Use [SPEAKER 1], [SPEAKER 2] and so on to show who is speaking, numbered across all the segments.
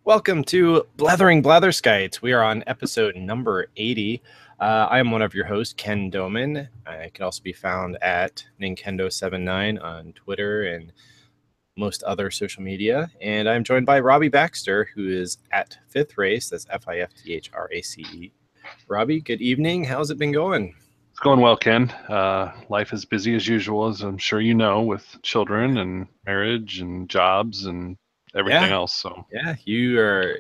[SPEAKER 1] Welcome to Blathering Blatherskites. We are on episode number 80. I am one of your hosts, Ken Doman. I can also be found at Nintendo79 on Twitter and most other social media. And I'm joined by Robbie Baxter, who is at Fifth Race. That's Fifthrace. Robbie, good evening. How's it been going?
[SPEAKER 2] It's going well, Ken. Life is busy as usual, as I'm sure you know, with children and marriage and jobs and everything else. So
[SPEAKER 1] yeah, you are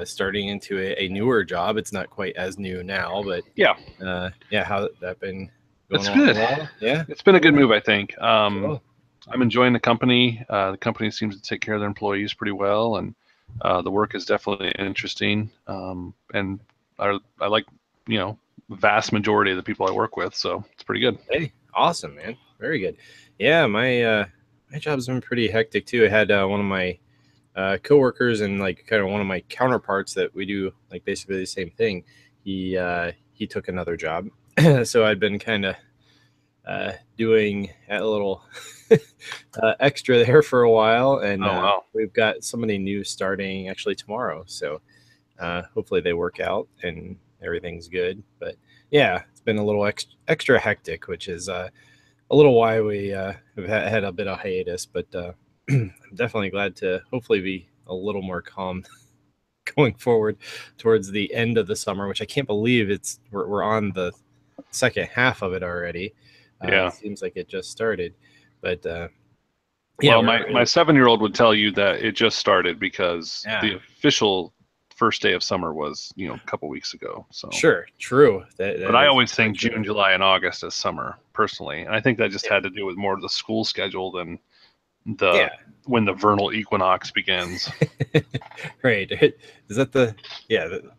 [SPEAKER 1] starting into a newer job. It's not quite as new now, but
[SPEAKER 2] yeah,
[SPEAKER 1] how's that been going
[SPEAKER 2] it's
[SPEAKER 1] along
[SPEAKER 2] good.
[SPEAKER 1] well? Yeah,
[SPEAKER 2] It's been a good move, I think.
[SPEAKER 1] cool.
[SPEAKER 2] I'm enjoying the company. The company seems to take care of their employees pretty well, and the work is definitely interesting. And I like, vast majority of the people I work with, so it's pretty good.
[SPEAKER 1] Hey, awesome, man. Very good. Yeah, my job's been pretty hectic too. I had one of my coworkers and like kind of one of my counterparts that we do like basically the same thing. He took another job, so I'd been kind of doing a little extra there for a while, and
[SPEAKER 2] Wow.
[SPEAKER 1] we've got somebody new starting actually tomorrow. So hopefully they work out and everything's good. But yeah, it's been a little extra hectic, which is a little why we have had a bit of hiatus. But I'm definitely glad to hopefully be a little more calm going forward towards the end of the summer, which I can't believe we're on the second half of it already.
[SPEAKER 2] Yeah.
[SPEAKER 1] It seems like it just started, but
[SPEAKER 2] yeah. Well, my 7-year-old would tell you that it just started because the official first day of summer was, a couple weeks ago. So
[SPEAKER 1] sure, true.
[SPEAKER 2] But I always think June, July, and August as summer, personally, and I think that just had to do with more of the school schedule than when the vernal equinox begins.
[SPEAKER 1] Right. Is that the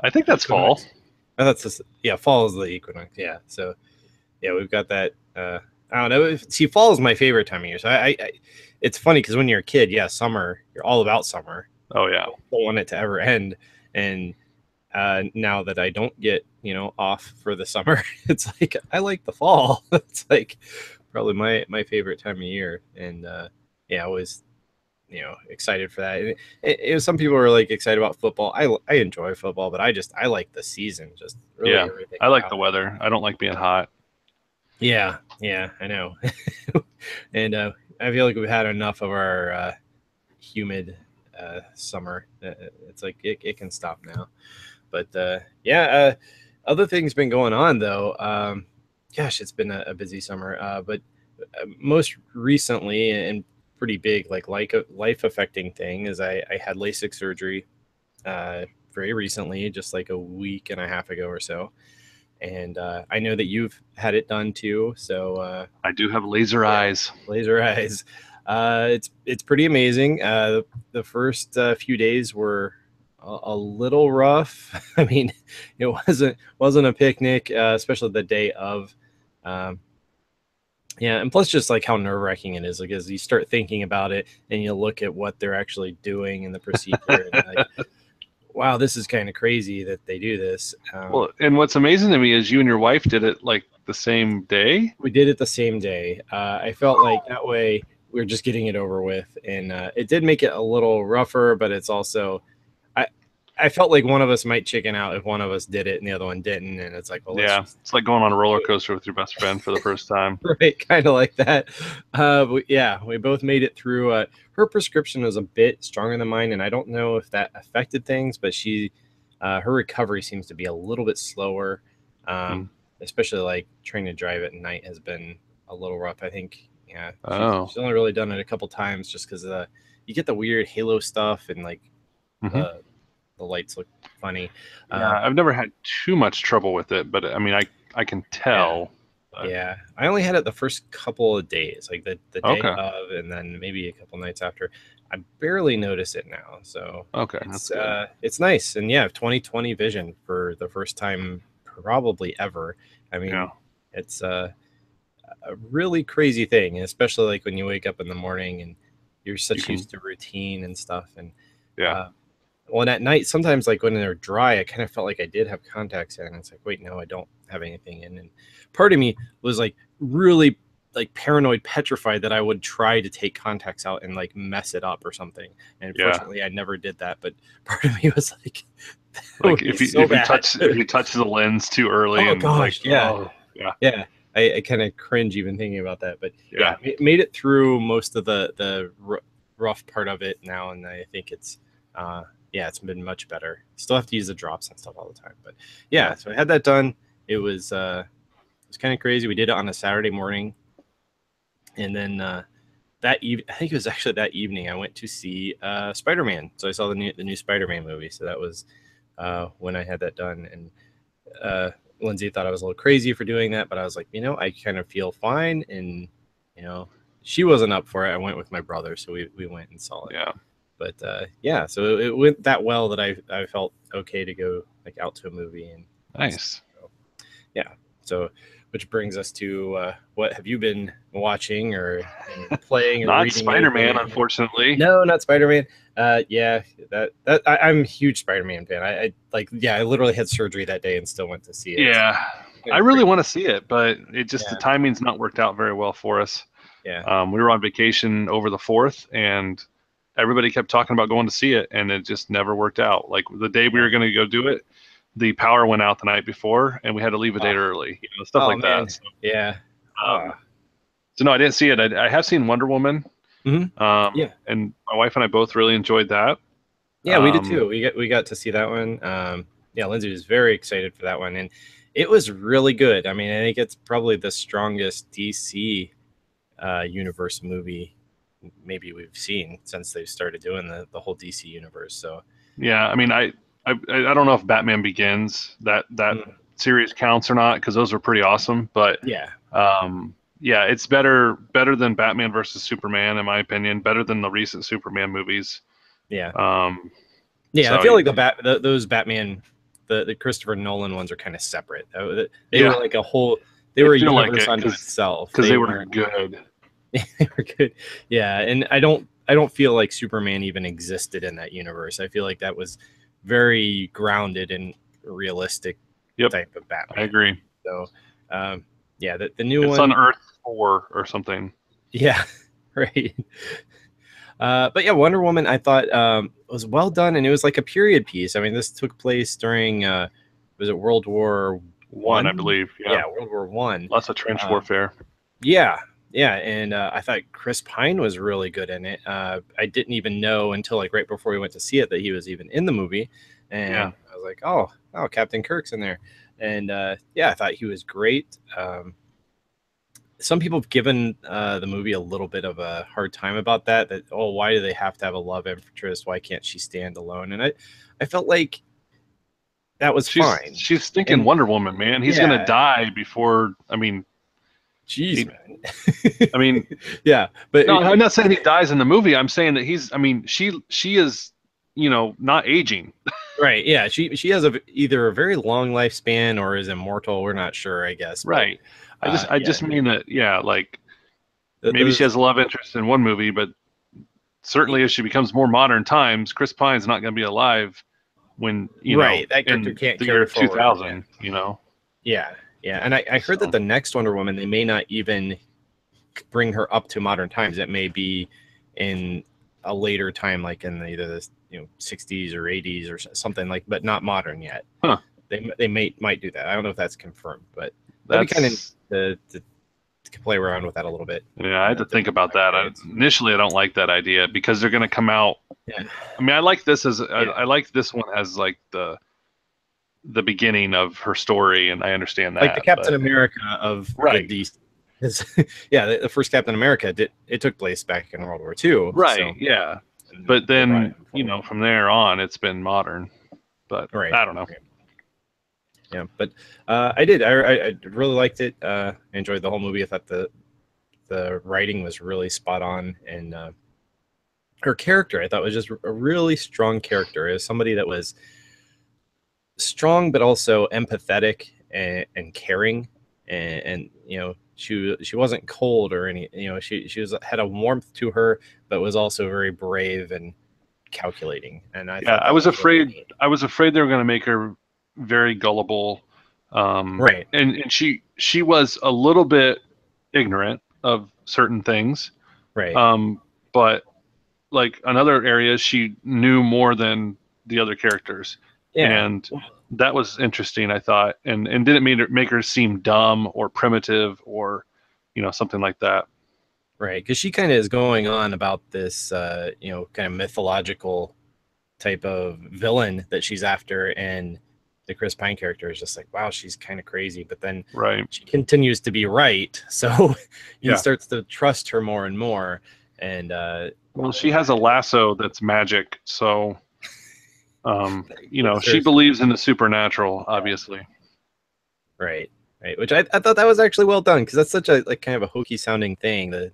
[SPEAKER 2] I think that's fall.
[SPEAKER 1] Oh, that's just, fall is the equinox. Yeah. So yeah, we've got that. I don't know. See, fall is my favorite time of year. So I it's funny because when you're a kid, summer, you're all about summer.
[SPEAKER 2] Oh yeah.
[SPEAKER 1] You don't want it to ever end. And now that I don't get, off for the summer, it's like I like the fall. It's like probably my favorite time of year. And I was, excited for that. And some people are like excited about football. I enjoy football, but I like the season. Just really everything.
[SPEAKER 2] I like the weather. I don't like being hot.
[SPEAKER 1] Yeah, I know. And I feel like we've had enough of our humid summer. It's like it can stop now. But other things been going on though. Gosh, it's been a busy summer. But most recently and pretty big, like life affecting thing is I had LASIK surgery very recently, just like a week and a half ago or so. And I know that you've had it done too. So
[SPEAKER 2] I do have laser eyes.
[SPEAKER 1] Laser eyes. It's pretty amazing. The first few days were a little rough. I mean, it wasn't a picnic, especially the day of. And plus just like how nerve-wracking it is, like as you start thinking about it and you look at what they're actually doing in the procedure, and like, wow, this is kind of crazy that they do this.
[SPEAKER 2] Well, and what's amazing to me is you and your wife did it like the same day.
[SPEAKER 1] We did it the same day. I felt like that way we were just getting it over with, and it did make it a little rougher, but it's also I felt like one of us might chicken out if one of us did it and the other one didn't, and it's like, well,
[SPEAKER 2] it's like going on a roller coaster with your best friend for the first time.
[SPEAKER 1] Right, kind of like that. We both made it through. Her prescription was a bit stronger than mine, and I don't know if that affected things, but her recovery seems to be a little bit slower. Especially like trying to drive at night has been a little rough. I think, she's only really done it a couple times just because you get the weird halo stuff and like the lights look funny.
[SPEAKER 2] I've never had too much trouble with it, but I mean, I can tell.
[SPEAKER 1] Yeah, I only had it the first couple of days, like the day of, and then maybe a couple nights after. I barely notice it now, so it's nice. And 20/20 vision for the first time probably ever. I mean, it's a really crazy thing, especially like when you wake up in the morning and you're used to routine and stuff. And well, and at night, sometimes like when they're dry, I kind of felt like I did have contacts in. And it's like, wait, no, I don't have anything in. And part of me was like really like paranoid, petrified that I would try to take contacts out and like mess it up or something. And
[SPEAKER 2] Yeah.
[SPEAKER 1] fortunately, I never did that. But part of me was like, that
[SPEAKER 2] Like
[SPEAKER 1] would be so bad.
[SPEAKER 2] if you touch the lens too early
[SPEAKER 1] Oh
[SPEAKER 2] and like,
[SPEAKER 1] gosh, yeah,
[SPEAKER 2] oh yeah,
[SPEAKER 1] yeah. I kind of cringe even thinking about that. But
[SPEAKER 2] yeah,
[SPEAKER 1] made it through most of the rough part of it now, and I think it's it's been much better. Still have to use the drops and stuff all the time, but
[SPEAKER 2] yeah.
[SPEAKER 1] so I had that done. It was kind of crazy. We did it on a Saturday morning, and then that I think it was actually that evening I went to see Spider-Man. So I saw the new Spider-Man movie. So that was when I had that done, and Lindsay thought I was a little crazy for doing that, but I was like, I kind of feel fine, and she wasn't up for it. I went with my brother, so we went and saw it.
[SPEAKER 2] Yeah.
[SPEAKER 1] But so it went that well that I felt okay to go like out to a movie and
[SPEAKER 2] Nice.
[SPEAKER 1] so, yeah. So, which brings us to what have you been watching or playing or
[SPEAKER 2] Not
[SPEAKER 1] reading?
[SPEAKER 2] Spider-Man,
[SPEAKER 1] anything?
[SPEAKER 2] unfortunately.
[SPEAKER 1] No, not Spider-Man. I'm a huge Spider-Man fan. I literally had surgery that day and still went to see it.
[SPEAKER 2] Yeah, I really want to see it, but it just the timing's not worked out very well for us.
[SPEAKER 1] Yeah.
[SPEAKER 2] We were on vacation over the 4th, and everybody kept talking about going to see it, and it just never worked out. Like the day we were going to go do it, the power went out the night before, and we had to leave a day early. Stuff like
[SPEAKER 1] man.
[SPEAKER 2] that. So,
[SPEAKER 1] yeah.
[SPEAKER 2] So no, I didn't see it. I have seen Wonder Woman.
[SPEAKER 1] Mm-hmm.
[SPEAKER 2] And my wife and I both really enjoyed that.
[SPEAKER 1] Yeah, we did too. We got to see that one. Lindsay was very excited for that one, and it was really good. I mean, I think it's probably the strongest DC universe movie maybe we've seen since they've started doing the whole DC universe. So
[SPEAKER 2] yeah, I mean, I don't know if Batman Begins that series counts or not, because those are pretty awesome. But it's better than Batman versus Superman, in my opinion. Better than the recent Superman movies.
[SPEAKER 1] Yeah.
[SPEAKER 2] So,
[SPEAKER 1] I feel like those Batman, the Christopher Nolan ones are kind of separate. They were like a whole. They were a universe unto itself
[SPEAKER 2] because they were good.
[SPEAKER 1] They were good. Yeah, and I don't feel like Superman even existed in that universe. I feel like that was very grounded and realistic type of Batman.
[SPEAKER 2] I agree.
[SPEAKER 1] So, the new one.
[SPEAKER 2] It's on Earth 4 or something.
[SPEAKER 1] Yeah, right. But yeah, Wonder Woman, I thought was well done, and it was like a period piece. I mean, this took place during was it World War
[SPEAKER 2] I believe. Yeah,
[SPEAKER 1] World War One.
[SPEAKER 2] Lots of trench warfare.
[SPEAKER 1] Yeah, and I thought Chris Pine was really good in it. I didn't even know until like right before we went to see it that he was even in the movie, and I was like, oh, Captain Kirk's in there, and I thought he was great. Some people have given the movie a little bit of a hard time about that why do they have to have a love interest? Why can't she stand alone? And I felt like that was fine.
[SPEAKER 2] She's thinking Wonder Woman, man. He's gonna die before. I mean,
[SPEAKER 1] jeez, man.
[SPEAKER 2] I mean,
[SPEAKER 1] yeah, but
[SPEAKER 2] no, I'm not saying he dies in the movie. I'm saying that he's. I mean, she is, not aging.
[SPEAKER 1] Right. Yeah. She has either a very long lifespan or is immortal. We're not sure, I guess.
[SPEAKER 2] Right. But, I just mean that. Yeah. Like maybe she has a love interest in one movie, but certainly if she becomes more modern times, Chris Pine's not going to be alive when
[SPEAKER 1] that character can't
[SPEAKER 2] the
[SPEAKER 1] carry
[SPEAKER 2] year
[SPEAKER 1] forward.
[SPEAKER 2] 2000.
[SPEAKER 1] Yeah. And I heard that the next Wonder Woman, they may not even bring her up to modern times. It may be in a later time, like in either the 60s or 80s or something but not modern yet.
[SPEAKER 2] Huh.
[SPEAKER 1] They might do that. I don't know if that's confirmed, but that'd be kind of to play around with that a little bit.
[SPEAKER 2] Yeah, I had to think about that. Initially, I don't like that idea because they're going to come out.
[SPEAKER 1] Yeah.
[SPEAKER 2] I mean, I like this I like this one as like the beginning of her story, and I understand that.
[SPEAKER 1] Like the Captain America of the DC. The first Captain America it took place back in World War II.
[SPEAKER 2] Right.
[SPEAKER 1] So,
[SPEAKER 2] yeah. But then from there on, it's been modern. But I don't know.
[SPEAKER 1] Yeah, but I did. I really liked it. I enjoyed the whole movie. I thought the writing was really spot on, and her character I thought was just a really strong character. As somebody that was strong but also empathetic and caring, and she wasn't cold or any. She had a warmth to her, but was also very brave and calculating. And I was afraid.
[SPEAKER 2] Really I was afraid they were going to make her very gullible,
[SPEAKER 1] right,
[SPEAKER 2] and she was a little bit ignorant, of certain things.
[SPEAKER 1] Right.
[SPEAKER 2] But like in other areas, she knew more than the other characters,
[SPEAKER 1] Yeah.
[SPEAKER 2] and that was interesting, I thought, and didn't make her seem dumb or primitive or, something like that.
[SPEAKER 1] Right. Because she kind of is going on about this, kind of mythological type of villain that she's after, and the Chris Pine character is just like, wow, she's kind of crazy, but then
[SPEAKER 2] Right.
[SPEAKER 1] she continues to be right, so he
[SPEAKER 2] Yeah.
[SPEAKER 1] starts to trust her more and more. And
[SPEAKER 2] Well, she has a lasso that's magic, so
[SPEAKER 1] gives
[SPEAKER 2] she
[SPEAKER 1] her
[SPEAKER 2] believes in the supernatural, obviously.
[SPEAKER 1] right, right, which I thought that was actually well done, because that's such a like kind of a hokey sounding thing, the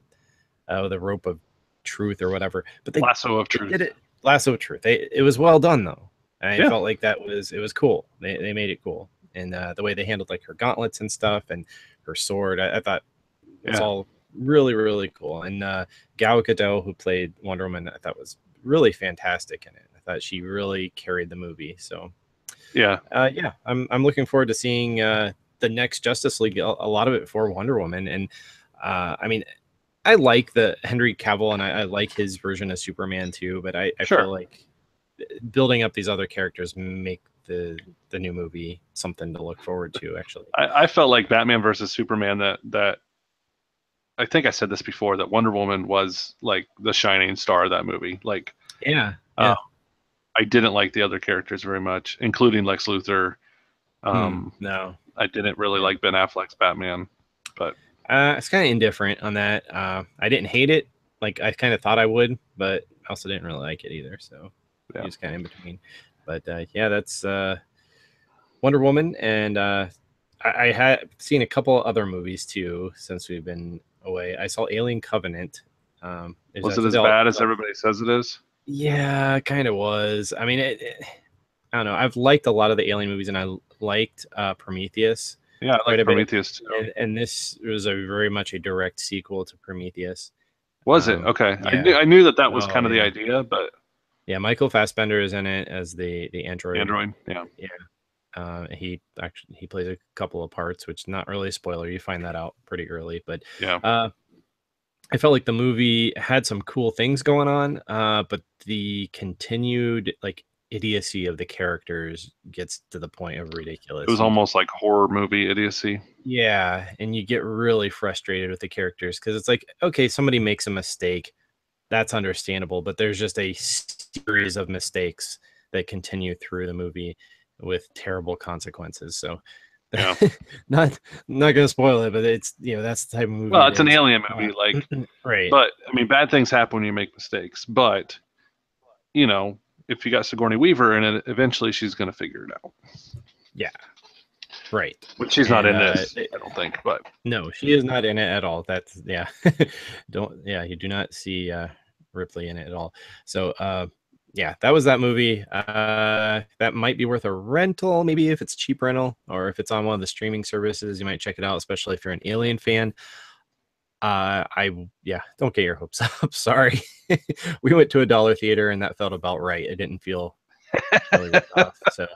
[SPEAKER 1] rope of truth or whatever, but
[SPEAKER 2] Lasso of
[SPEAKER 1] they did
[SPEAKER 2] truth.
[SPEAKER 1] it, lasso of truth. It was well done though. I
[SPEAKER 2] Yeah.
[SPEAKER 1] felt like it was cool. They made it cool, and the way they handled like her gauntlets and stuff and her sword, I thought was
[SPEAKER 2] Yeah.
[SPEAKER 1] all really really cool. And Gal Gadot, who played Wonder Woman, I thought was really fantastic in it. I thought she really carried the movie. So
[SPEAKER 2] Yeah.
[SPEAKER 1] yeah, I'm looking forward to seeing the next Justice League. A lot of it for Wonder Woman, and I mean, I like the Henry Cavill, and I like his version of Superman too. But I
[SPEAKER 2] Sure.
[SPEAKER 1] feel like building up these other characters make the new movie something to look forward to. Actually,
[SPEAKER 2] I felt like Batman versus Superman, that I think I said this before, that Wonder Woman was like the shining star of that movie. Like,
[SPEAKER 1] yeah,
[SPEAKER 2] uh,
[SPEAKER 1] yeah.
[SPEAKER 2] I didn't like the other characters very much, including Lex Luthor. Um,
[SPEAKER 1] No,
[SPEAKER 2] I didn't really
[SPEAKER 1] yeah.
[SPEAKER 2] like Ben Affleck's Batman, but
[SPEAKER 1] It's kind of indifferent on that. I didn't hate it, like I kind of thought I would, but I also didn't really like it either. So
[SPEAKER 2] yeah.
[SPEAKER 1] just kind of in between. But yeah, that's Wonder Woman, and I had seen a couple other movies too since we've been away. I saw Alien Covenant. Is
[SPEAKER 2] Was
[SPEAKER 1] that
[SPEAKER 2] it as
[SPEAKER 1] still?
[SPEAKER 2] bad as everybody says it is?
[SPEAKER 1] Yeah, kind of was. I mean, I don't know. I've liked a lot of the Alien movies, and I liked Prometheus
[SPEAKER 2] Yeah, I
[SPEAKER 1] quite
[SPEAKER 2] like
[SPEAKER 1] a bit.
[SPEAKER 2] Prometheus too.
[SPEAKER 1] And this was a very much a direct sequel to Prometheus.
[SPEAKER 2] Was it? Okay. I knew
[SPEAKER 1] Yeah.
[SPEAKER 2] I knew that was
[SPEAKER 1] Oh
[SPEAKER 2] kind of the
[SPEAKER 1] yeah.
[SPEAKER 2] idea, but
[SPEAKER 1] Yeah. Michael Fassbender is in it as the android.
[SPEAKER 2] Android, yeah.
[SPEAKER 1] Yeah. He plays a couple of parts, which not really a spoiler. You find that out pretty early, but
[SPEAKER 2] Yeah.
[SPEAKER 1] uh, I felt like the movie had some cool things going on, but the continued like idiocy of the characters gets to the point of
[SPEAKER 2] It
[SPEAKER 1] ridiculous.
[SPEAKER 2] was almost like horror movie idiocy.
[SPEAKER 1] Yeah, and you get really frustrated with the characters because it's like, okay, somebody makes a mistake, that's understandable, but there's just a series of mistakes that continue through the movie with terrible consequences. So
[SPEAKER 2] Yeah.
[SPEAKER 1] not gonna spoil it, but it's that's the type of movie
[SPEAKER 2] Well,
[SPEAKER 1] it
[SPEAKER 2] it's an
[SPEAKER 1] is.
[SPEAKER 2] alien
[SPEAKER 1] Uh,
[SPEAKER 2] movie, like,
[SPEAKER 1] right.
[SPEAKER 2] but I mean, bad things happen when you make mistakes. But you know, if you got Sigourney Weaver in it, eventually she's going to figure it out.
[SPEAKER 1] Yeah. Right.
[SPEAKER 2] Which she's not
[SPEAKER 1] And
[SPEAKER 2] in this, I don't think. But
[SPEAKER 1] no, she is not in it at all. That's yeah. Don't yeah, you do not see Ripley in it at all. So yeah, that was that movie. That might be worth a rental, maybe if it's cheap rental, or if it's on one of the streaming services, you might check it out, especially if you're an Alien fan. Yeah, don't get your hopes up. Sorry. We went to a dollar theater and that felt about right. It didn't feel really ripped off. So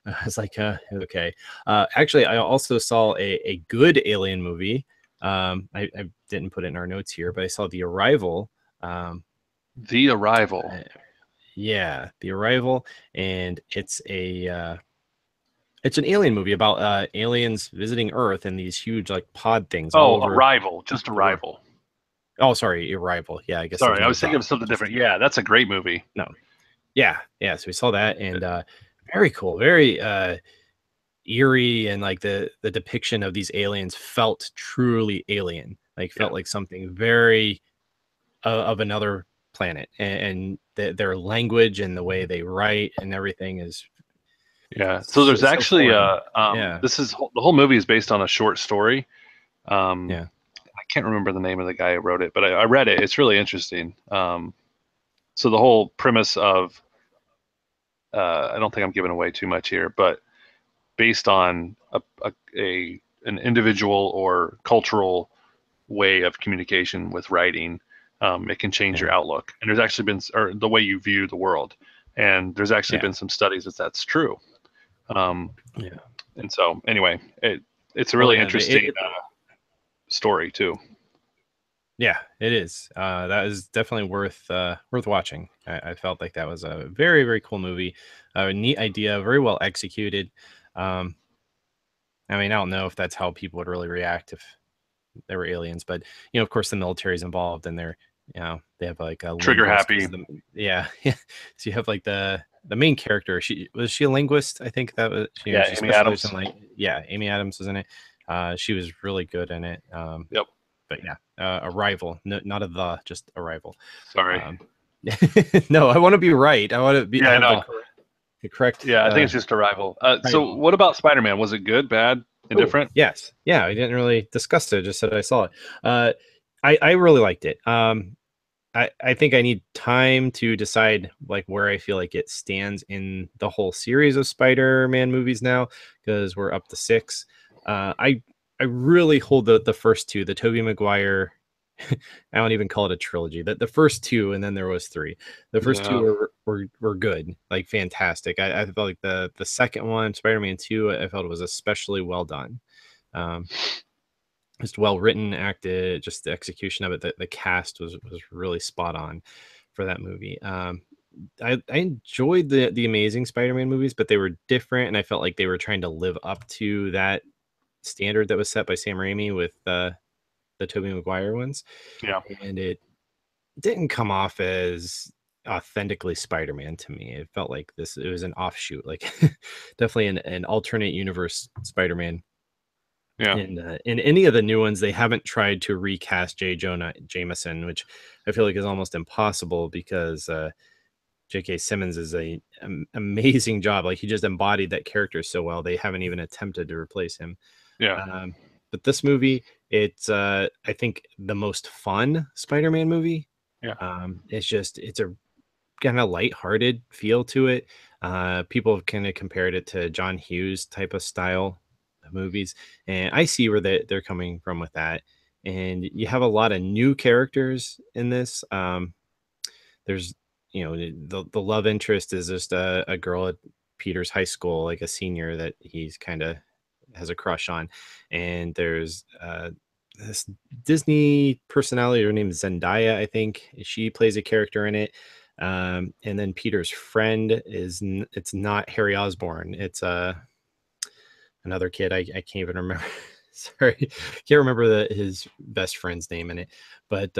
[SPEAKER 1] I was like, okay. Actually, I also saw a good Alien movie. I didn't put it in our notes here, but I saw The Arrival.
[SPEAKER 2] The Arrival.
[SPEAKER 1] Uh, yeah, The Arrival, and it's an alien movie about aliens visiting Earth and these huge like pod things all
[SPEAKER 2] Oh,
[SPEAKER 1] over
[SPEAKER 2] Arrival, just
[SPEAKER 1] the world.
[SPEAKER 2] Arrival.
[SPEAKER 1] Oh, sorry, Arrival. Yeah, I guess there's
[SPEAKER 2] Sorry, I
[SPEAKER 1] no
[SPEAKER 2] was thinking
[SPEAKER 1] the.
[SPEAKER 2] of something
[SPEAKER 1] Just
[SPEAKER 2] different. Yeah, that's a great movie.
[SPEAKER 1] no. Yeah, yeah. So we saw that, and very cool, very eerie, and like the depiction of these aliens felt truly alien, like
[SPEAKER 2] Yeah,
[SPEAKER 1] felt like something very of another planet, and their language and the way they write and everything is
[SPEAKER 2] yeah. So
[SPEAKER 1] so,
[SPEAKER 2] there's
[SPEAKER 1] so
[SPEAKER 2] actually
[SPEAKER 1] foreign. Yeah,
[SPEAKER 2] this is the whole movie is based on a short story.
[SPEAKER 1] yeah,
[SPEAKER 2] I can't remember the name of the guy who wrote it, but I read it. It's really interesting. So the whole premise of I don't think I'm giving away too much here, but based on an individual or cultural way of communication with writing, it can change your
[SPEAKER 1] yeah,
[SPEAKER 2] outlook. And there's actually been, or the way you view the world. And there's actually
[SPEAKER 1] yeah,
[SPEAKER 2] been some studies that that's true. Um,
[SPEAKER 1] yeah.
[SPEAKER 2] and so, anyway, it's a
[SPEAKER 1] Oh
[SPEAKER 2] really
[SPEAKER 1] yeah,
[SPEAKER 2] interesting story too.
[SPEAKER 1] Yeah, it is. That is definitely worth watching. I felt like that was a very very cool movie, a neat idea, very well executed. Um, I mean, I don't know if that's how people would really react if there were aliens, but of course, the military's involved, and they're they have like a
[SPEAKER 2] Trigger
[SPEAKER 1] linguist.
[SPEAKER 2] happy.
[SPEAKER 1] Yeah, so you have like the main character. She a linguist? I think that was
[SPEAKER 2] Yeah,
[SPEAKER 1] she
[SPEAKER 2] Amy
[SPEAKER 1] specialized in
[SPEAKER 2] Adams.
[SPEAKER 1] like Amy Adams was in it. She was really good in it.
[SPEAKER 2] Yep.
[SPEAKER 1] But yeah, Arrival, no, not just Arrival.
[SPEAKER 2] Sorry.
[SPEAKER 1] Um, no, I want to be right. I want to be
[SPEAKER 2] Yeah, I
[SPEAKER 1] have
[SPEAKER 2] know.
[SPEAKER 1] the correct
[SPEAKER 2] Yeah, I think it's just Arrival. So
[SPEAKER 1] title.
[SPEAKER 2] what about Spider-Man? Was it good, bad,
[SPEAKER 1] Oh,
[SPEAKER 2] indifferent?
[SPEAKER 1] yes. Yeah, I didn't really discuss it. I just said I saw it. Uh, I really liked it. I think I need time to decide like where I feel like it stands in the whole series of Spider-Man movies now, because we're up to six. I really hold the first two, the Tobey Maguire. I don't even call it a trilogy. The first two, and then there was three. The first two
[SPEAKER 2] Yeah.
[SPEAKER 1] were good, like fantastic. I felt like the second one, Spider-Man 2, I felt it was especially well done. Um, just well written, acted, just the execution of it. The cast was really spot on for that movie. I enjoyed the Amazing Spider-Man movies, but they were different, and I felt like they were trying to live up to that standard that was set by Sam Raimi with the Tobey Maguire ones,
[SPEAKER 2] Yeah.
[SPEAKER 1] and it didn't come off as authentically Spider-Man to me. It felt like it was an offshoot, like definitely an alternate universe Spider-Man.
[SPEAKER 2] Yeah.
[SPEAKER 1] And in any of the new ones, they haven't tried to recast J. Jonah Jameson, which I feel like is almost impossible because J.K. Simmons is amazing job. Like he just embodied that character so well. They haven't even attempted to replace him.
[SPEAKER 2] Yeah.
[SPEAKER 1] Um, but this movie, it's I think the most fun Spider-Man movie.
[SPEAKER 2] Yeah.
[SPEAKER 1] It's a kind of lighthearted feel to it. People have kind of compared it to John Hughes type of style of movies, and I see where they're coming from with that. And you have a lot of new characters in this. There's the love interest is just a girl at Peter's high school, like a senior that he's kind of has a crush on, and there's this Disney personality. Her name is Zendaya, I think. She plays a character in it. And then Peter's friend it's not Harry Osborn. It's another kid. I can't even remember. Sorry, can't remember his best friend's name in it, but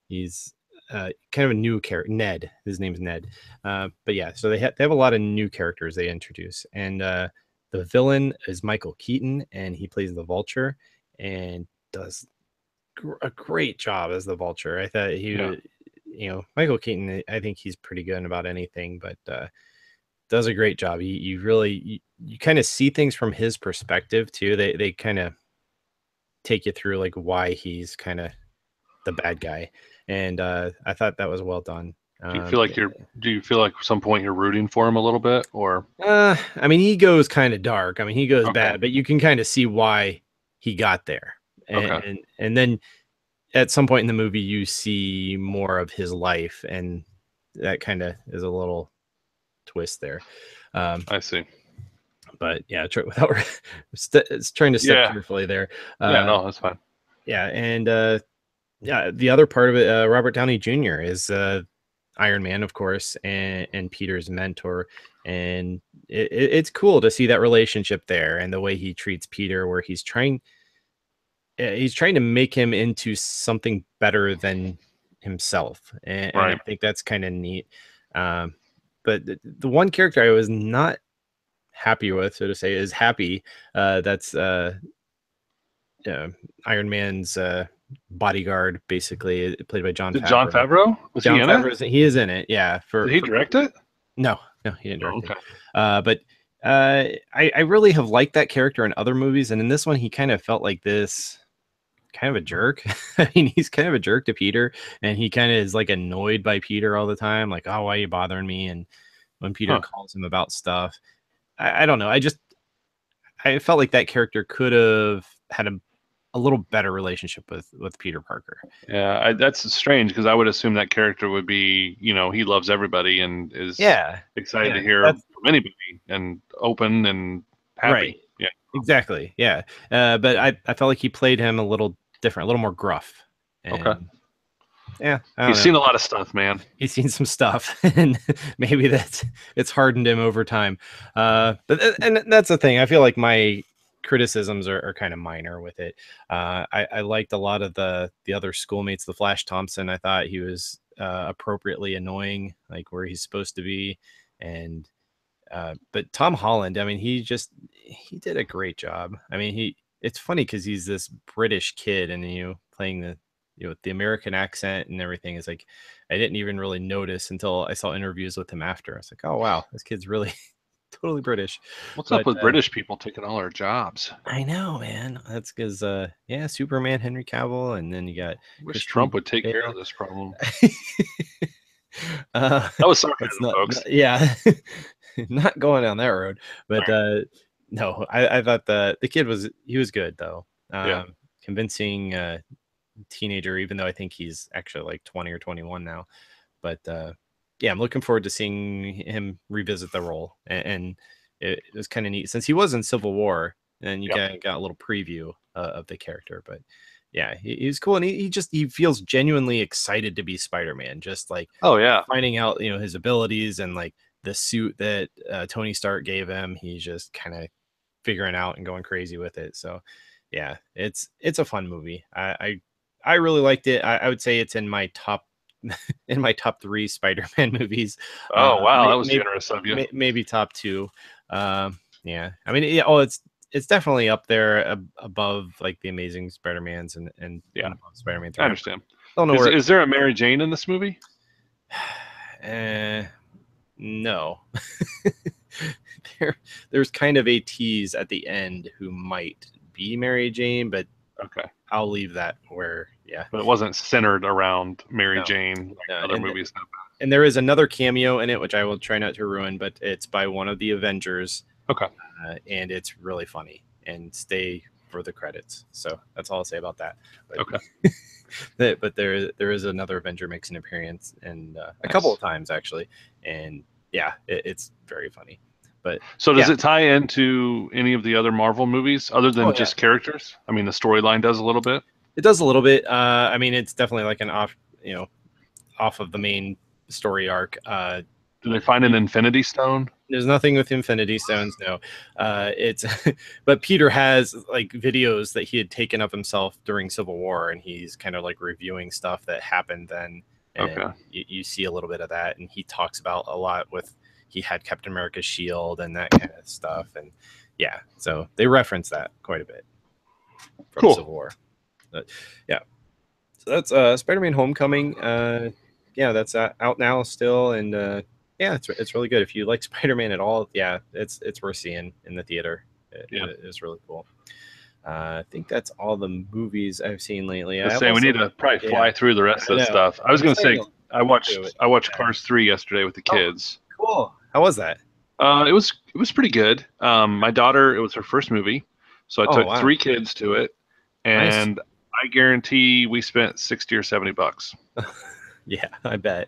[SPEAKER 1] he's kind of a new character. Ned, his name's Ned. But yeah, so they have a lot of new characters they introduce, and the villain is Michael Keaton, and he plays the Vulture, and does a great job as the Vulture. I thought
[SPEAKER 2] Yeah.
[SPEAKER 1] Michael Keaton. I think he's pretty good in about anything, but does a great job. You really you kind of see things from his perspective too. They kind of take you through like why he's kind of the bad guy, and I thought that was well done.
[SPEAKER 2] Do you feel like at some point you're rooting for him a little bit, or
[SPEAKER 1] I mean, he goes kind of dark. I mean, he goes
[SPEAKER 2] okay.
[SPEAKER 1] bad, but you can kind of see why he got there,
[SPEAKER 2] Okay.
[SPEAKER 1] and then at some point in the movie, you see more of his life, and that kind of is a little twist there. Um,
[SPEAKER 2] I see.
[SPEAKER 1] but yeah, without trying to step
[SPEAKER 2] Yeah.
[SPEAKER 1] carefully there.
[SPEAKER 2] Yeah,
[SPEAKER 1] Uh,
[SPEAKER 2] no, that's fine.
[SPEAKER 1] yeah, and yeah, the other part of it, Robert Downey Jr. is Iron Man, of course, and Peter's mentor, and it's cool to see that relationship there and the way he treats Peter, where he's trying to make him into something better than himself, and I
[SPEAKER 2] Right.
[SPEAKER 1] think that's kind of neat. Um, but the one character I was not happy with, so to say, is Happy. That's uh, Iron Man's bodyguard, basically played by John
[SPEAKER 2] Did John
[SPEAKER 1] Favreau.
[SPEAKER 2] Favreau, was he
[SPEAKER 1] John
[SPEAKER 2] in it?
[SPEAKER 1] Favreau, he is in it. Yeah,
[SPEAKER 2] Did he
[SPEAKER 1] for
[SPEAKER 2] direct it?
[SPEAKER 1] no, no, he didn't
[SPEAKER 2] Oh,
[SPEAKER 1] direct it.
[SPEAKER 2] okay.
[SPEAKER 1] But I really have liked that character in other movies, and in this one, he kind of felt like this kind of a jerk. I mean, he's kind of a jerk to Peter, and he kind of is like annoyed by Peter all the time, like, "Oh, why are you bothering me?" And when Peter
[SPEAKER 2] Huh.
[SPEAKER 1] calls him about stuff, I don't know. I felt like that character could have had a little better relationship with Peter Parker.
[SPEAKER 2] Yeah, that's strange because I would assume that character would be, he loves everybody and is
[SPEAKER 1] Yeah,
[SPEAKER 2] excited
[SPEAKER 1] yeah,
[SPEAKER 2] to hear
[SPEAKER 1] that's
[SPEAKER 2] from anybody and open and
[SPEAKER 1] right.
[SPEAKER 2] happy. Yeah.
[SPEAKER 1] Exactly. Yeah. But I felt like he played him a little different, a little more gruff.
[SPEAKER 2] Okay.
[SPEAKER 1] And yeah, I don't
[SPEAKER 2] He's
[SPEAKER 1] know.
[SPEAKER 2] seen a lot of stuff, man.
[SPEAKER 1] He's seen some stuff, and maybe it's hardened him over time. And that's the thing. I feel like my criticisms are kind of minor with it. I liked a lot of the other schoolmates. The Flash Thompson, I thought he was appropriately annoying, like where he's supposed to be, and but Tom Holland, I mean, he did a great job. I mean, it's funny because he's this British kid, and playing the American accent and everything is like I didn't even really notice until I saw interviews with him after. I was like, oh wow, this kid's really totally British.
[SPEAKER 2] What's up
[SPEAKER 1] But
[SPEAKER 2] with British people taking all our jobs?
[SPEAKER 1] I know, man. That's because yeah, Superman, Henry Cavill, and then you got
[SPEAKER 2] Wish Trump
[SPEAKER 1] Christian
[SPEAKER 2] would take care
[SPEAKER 1] Bale.
[SPEAKER 2] of this problem.
[SPEAKER 1] uh,
[SPEAKER 2] That was
[SPEAKER 1] let's
[SPEAKER 2] sarcasm, folks.
[SPEAKER 1] yeah, not going down that road. But no, I thought the kid was good though.
[SPEAKER 2] Yeah.
[SPEAKER 1] Convincing teenager, even though I think he's actually like 20 or 21 now. But yeah, I'm looking forward to seeing him revisit the role, and it was kind of neat since he was in Civil War, and you
[SPEAKER 2] Yep.
[SPEAKER 1] got a little preview of the character. But yeah, he was cool, and he feels genuinely excited to be Spider-Man, just like
[SPEAKER 2] Oh yeah.
[SPEAKER 1] finding out his abilities and like the suit that Tony Stark gave him. He's just kind of figuring out and going crazy with it. So yeah, it's a fun movie. I really liked it. I would say it's in my top in my top three Spider-Man movies.
[SPEAKER 2] Oh wow, that was
[SPEAKER 1] Maybe
[SPEAKER 2] generous of you.
[SPEAKER 1] maybe top two. Yeah, I mean, yeah. Oh, it's definitely up there above like the Amazing Spider-Mans
[SPEAKER 2] Yeah,
[SPEAKER 1] and above Spider-Man
[SPEAKER 2] I
[SPEAKER 1] 3. I
[SPEAKER 2] understand.
[SPEAKER 1] don't know
[SPEAKER 2] Is
[SPEAKER 1] where.
[SPEAKER 2] is there a Mary Jane in this movie?
[SPEAKER 1] Uh, no. there, there's kind of a tease at the end who might be Mary Jane, but
[SPEAKER 2] Okay,
[SPEAKER 1] I'll leave that where, yeah,
[SPEAKER 2] but it wasn't centered around Mary
[SPEAKER 1] no,
[SPEAKER 2] Jane like
[SPEAKER 1] no.
[SPEAKER 2] other movies have.
[SPEAKER 1] And there is another cameo in it, which I will try not to ruin, but it's by one of the Avengers,
[SPEAKER 2] Okay,
[SPEAKER 1] and it's really funny. And stay for the credits. So that's all I'll say about that. But
[SPEAKER 2] okay,
[SPEAKER 1] but there is another Avenger makes an appearance, and a couple
[SPEAKER 2] nice.
[SPEAKER 1] of times actually, and yeah, it's very funny. But
[SPEAKER 2] So does
[SPEAKER 1] yeah,
[SPEAKER 2] it tie into any of the other Marvel movies other
[SPEAKER 1] oh
[SPEAKER 2] than
[SPEAKER 1] yeah,
[SPEAKER 2] just characters? I mean, the storyline does a little bit.
[SPEAKER 1] it does a little bit. I mean, it's definitely like an off of the main story arc.
[SPEAKER 2] Do they find an Infinity Stone?
[SPEAKER 1] There's nothing with Infinity Stones, no. It's but Peter has like videos that he had taken of himself during Civil War, and he's kind of like reviewing stuff that happened then, and
[SPEAKER 2] Okay,
[SPEAKER 1] you see a little bit of that, and he talks about a lot with he had Captain America's shield and that kind of stuff, and yeah, so they reference that quite a bit from
[SPEAKER 2] cool.
[SPEAKER 1] Civil War. But, yeah, so that's Spider-Man: Homecoming. Yeah, that's out now still, and yeah, it's really good. If you like Spider-Man at all, yeah, it's worth seeing in the theater.
[SPEAKER 2] Yeah,
[SPEAKER 1] It's really cool. I think that's all the movies I've seen lately.
[SPEAKER 2] let's
[SPEAKER 1] I've
[SPEAKER 2] say we need
[SPEAKER 1] also,
[SPEAKER 2] to probably
[SPEAKER 1] yeah,
[SPEAKER 2] fly through the rest
[SPEAKER 1] I
[SPEAKER 2] of the
[SPEAKER 1] know.
[SPEAKER 2] stuff. I was
[SPEAKER 1] I'm
[SPEAKER 2] gonna say
[SPEAKER 1] excited
[SPEAKER 2] I
[SPEAKER 1] to
[SPEAKER 2] watched
[SPEAKER 1] it.
[SPEAKER 2] I watched
[SPEAKER 1] Yeah.
[SPEAKER 2] Cars 3 yesterday with the
[SPEAKER 1] Oh,
[SPEAKER 2] kids.
[SPEAKER 1] cool. How was that?
[SPEAKER 2] It was pretty good. My daughter, it was her first movie, so I
[SPEAKER 1] Oh,
[SPEAKER 2] took
[SPEAKER 1] wow,
[SPEAKER 2] three kids to it,
[SPEAKER 1] nice.
[SPEAKER 2] and I guarantee we spent 60 or 70 bucks.
[SPEAKER 1] Yeah, I bet.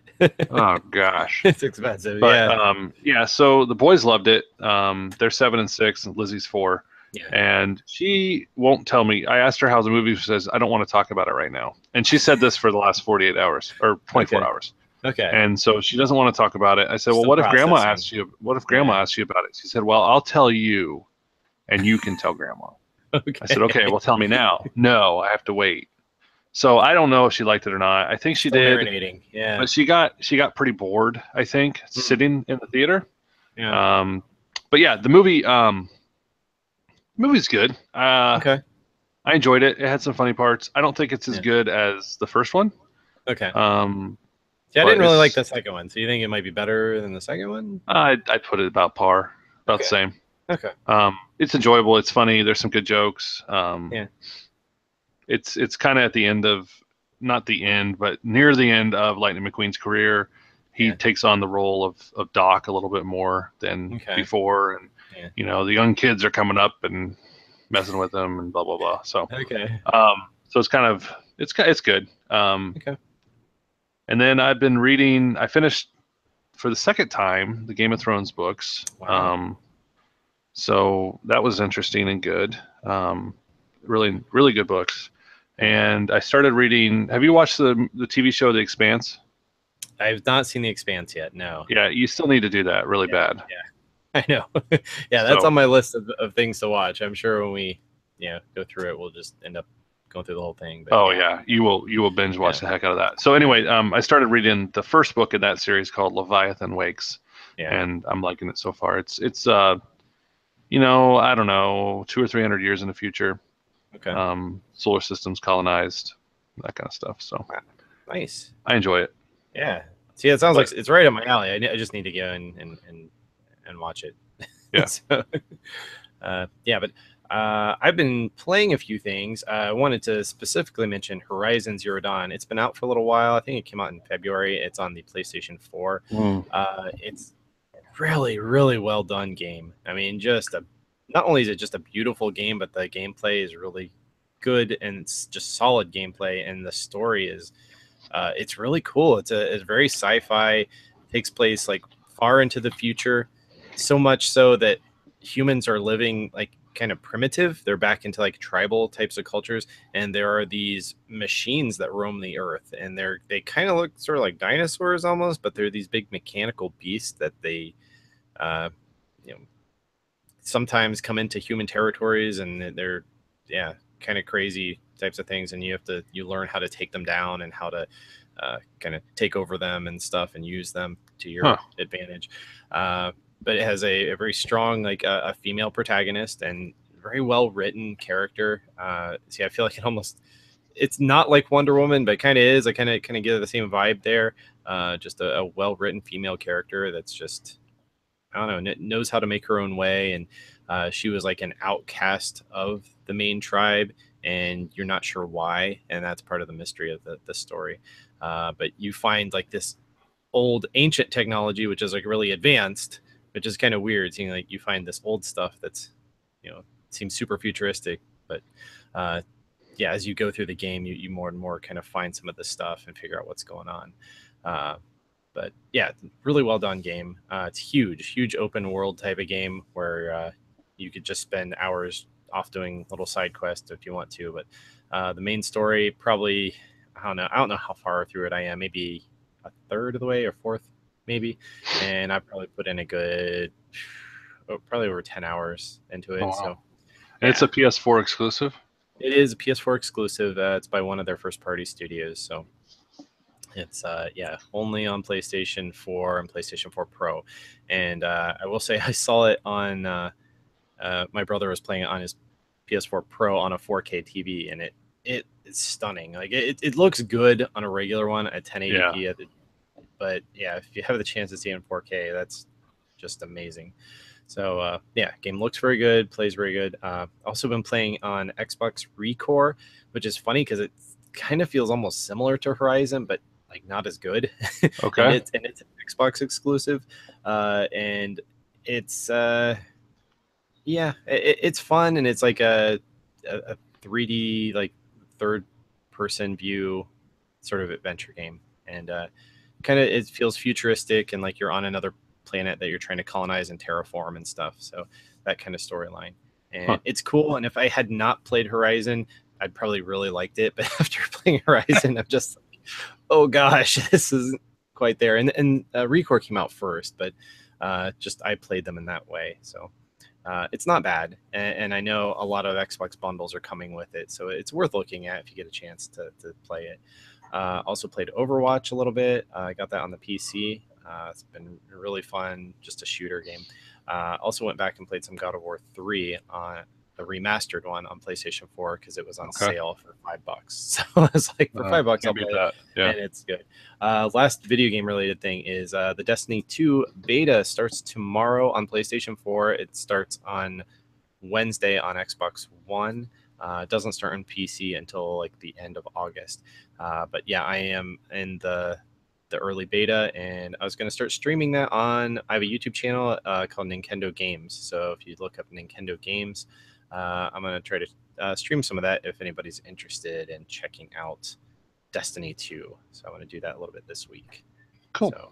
[SPEAKER 2] Oh gosh.
[SPEAKER 1] It's expensive.
[SPEAKER 2] But
[SPEAKER 1] Yeah,
[SPEAKER 2] yeah, so the boys loved it. They're 7 and 6, and Lizzie's 4,
[SPEAKER 1] yeah.
[SPEAKER 2] and she won't tell me. I asked her how the movie was. She says I don't want to talk about it right now, and she said this for the last 48 hours or 24
[SPEAKER 1] Okay,
[SPEAKER 2] hours.
[SPEAKER 1] okay.
[SPEAKER 2] And so she doesn't want to talk about it. I said, well,
[SPEAKER 1] Still
[SPEAKER 2] what if grandma
[SPEAKER 1] processing.
[SPEAKER 2] asks you? What if grandma
[SPEAKER 1] Yeah.
[SPEAKER 2] asks you about it? She said, well, I'll tell you, and you can tell grandma. I said,
[SPEAKER 1] Okay.
[SPEAKER 2] okay, well, tell me now. No, I have to wait. So I don't know if she liked it or not. I think she
[SPEAKER 1] Still
[SPEAKER 2] did,
[SPEAKER 1] marinating. Yeah.
[SPEAKER 2] but she got pretty bored, I think,
[SPEAKER 1] Mm,
[SPEAKER 2] sitting in the theater.
[SPEAKER 1] yeah.
[SPEAKER 2] Um, but yeah, the movie's good.
[SPEAKER 1] Okay.
[SPEAKER 2] I enjoyed it. It had some funny parts. I don't think it's as
[SPEAKER 1] Yeah.
[SPEAKER 2] good as the first one.
[SPEAKER 1] Okay.
[SPEAKER 2] Um,
[SPEAKER 1] Yeah, I
[SPEAKER 2] but
[SPEAKER 1] didn't really like
[SPEAKER 2] it's
[SPEAKER 1] the second one. So you think it might be better than the second one?
[SPEAKER 2] I'd put it about par, about the
[SPEAKER 1] Okay.
[SPEAKER 2] same.
[SPEAKER 1] Okay.
[SPEAKER 2] It's enjoyable. It's funny. There's some good jokes.
[SPEAKER 1] Yeah.
[SPEAKER 2] It's kind of at the end of, not the end, but near the end of Lightning McQueen's career. He
[SPEAKER 1] Yeah.
[SPEAKER 2] takes on the role of Doc a little bit more than
[SPEAKER 1] Okay.
[SPEAKER 2] before, and
[SPEAKER 1] Yeah.
[SPEAKER 2] the young kids are coming up and messing with him and blah blah blah.
[SPEAKER 1] Okay.
[SPEAKER 2] So it's kind of it's good.
[SPEAKER 1] Okay.
[SPEAKER 2] And then I've been reading. I finished for the second time the Game of Thrones books.
[SPEAKER 1] Wow.
[SPEAKER 2] So that was interesting and good. Really, really good books. And I started reading. Have you watched the TV show The Expanse?
[SPEAKER 1] I've not seen The Expanse yet. No.
[SPEAKER 2] Yeah, you still need to do that really
[SPEAKER 1] Yeah.
[SPEAKER 2] bad.
[SPEAKER 1] Yeah. I know. Yeah, that's
[SPEAKER 2] So,
[SPEAKER 1] on my list of things to watch. I'm sure when we, go through it, we'll just end up going through the whole thing. But
[SPEAKER 2] oh
[SPEAKER 1] yeah,
[SPEAKER 2] yeah, you will binge watch
[SPEAKER 1] yeah,
[SPEAKER 2] the heck out of that. So anyway, I started reading the first book in that series called Leviathan Wakes,
[SPEAKER 1] yeah.
[SPEAKER 2] and I'm liking it so far. It's I don't know, 200 or 300 years in the future,
[SPEAKER 1] Okay.
[SPEAKER 2] solar systems colonized, that kind of stuff. So
[SPEAKER 1] Wow. Nice.
[SPEAKER 2] I enjoy it.
[SPEAKER 1] Yeah. See, it sounds
[SPEAKER 2] But
[SPEAKER 1] like it's right up my alley. I just need to go and watch it.
[SPEAKER 2] yeah,
[SPEAKER 1] So, yeah, but I've been playing a few things. I wanted to specifically mention Horizon Zero Dawn. It's been out for a little while. I think it came out in February. It's on the PlayStation 4.
[SPEAKER 2] mm,
[SPEAKER 1] It's really, really well done game. I mean, not only is it just a beautiful game, but the gameplay is really good and it's just solid gameplay, and the story is it's really cool. It's very sci-fi. Takes place like far into the future, so much so that humans are living like kind of primitive. They're back into like tribal types of cultures, and there are these machines that roam the earth, and they kind of look sort of like dinosaurs almost, but they're these big mechanical beasts that they, uh, you know, sometimes come into human territories, and they're yeah kind of crazy types of things, and you learn how to take them down and how to kind of take over them and stuff and use them to
[SPEAKER 2] huh,
[SPEAKER 1] your advantage. Uh, but it has a very strong like a female protagonist and very well written character. See, I feel like it's not like Wonder Woman, but kind of is. I kind of get the same vibe there. Just a well written female character that's just I don't know, knows how to make her own way. And she was like an outcast of the main tribe, and you're not sure why. And that's part of the mystery of the story. But you find like this old ancient technology, which is like really advanced, which is kind of weird. Seeing like you find this old stuff that's, seems super futuristic. But uh, yeah, as you go through the game, you more and more kind of find some of the stuff and figure out what's going on. Uh, but yeah, really well done game. It's huge open world type of game where you could just spend hours off doing little side quests if you want to. But the main story, probably, I don't know how far through it I am. Maybe a third of the way or fourth, maybe. And I probably put in a good, probably over 10 hours into
[SPEAKER 2] oh
[SPEAKER 1] it.
[SPEAKER 2] wow,
[SPEAKER 1] So
[SPEAKER 2] and it's
[SPEAKER 1] yeah,
[SPEAKER 2] a PS4 exclusive.
[SPEAKER 1] it is a PS4 exclusive. It's by one of their first party studios. So it's yeah, only on PlayStation 4 and PlayStation 4 Pro. And I will say I saw it on my brother was playing it on his PS4 Pro on a 4K TV, and it's stunning. Like it looks good on a regular one at
[SPEAKER 2] Yeah,
[SPEAKER 1] 1080p but yeah, if you have the chance to see it in 4K, that's just amazing. So yeah, game looks very good, plays very good. Also been playing on Xbox Recore, which is funny because it kind of feels almost similar to Horizon, but like not as good.
[SPEAKER 2] okay,
[SPEAKER 1] And it's an Xbox exclusive, and it's yeah, it's fun, and it's like a 3D like third person view sort of adventure game, and kind of it feels futuristic and like you're on another planet that you're trying to colonize and terraform and stuff. So that kind of storyline,
[SPEAKER 2] huh,
[SPEAKER 1] and it's cool. And if I had not played Horizon, I'd probably really liked it. But after playing Horizon, I'm just like, oh gosh, this isn't quite there. And Recore came out first, but just I played them in that way, so. It's not bad, and I know a lot of Xbox bundles are coming with it, so it's worth looking at if you get a chance to play it. Also played Overwatch a little bit. I got that on the PC. It's been really fun, just a shooter game. Also went back and played some God of War 3 on the remastered one on PlayStation 4 because it was on
[SPEAKER 2] okay,
[SPEAKER 1] sale for $5. So I was like, for $5, I'll
[SPEAKER 2] can't beat
[SPEAKER 1] play it,
[SPEAKER 2] that. Yeah,
[SPEAKER 1] and it's good. Last video game related thing is the Destiny 2 beta starts tomorrow on PlayStation 4. It starts on Wednesday on Xbox One. It doesn't start on PC until like the end of August. But yeah, I am in the early beta, and I was going to start streaming that on. I have a YouTube channel called Nintendo Games. So if you look up Nintendo Games, I'm going to try to stream some of that if anybody's interested in checking out Destiny 2. So I want to do that a little bit this week.
[SPEAKER 2] cool.
[SPEAKER 1] So,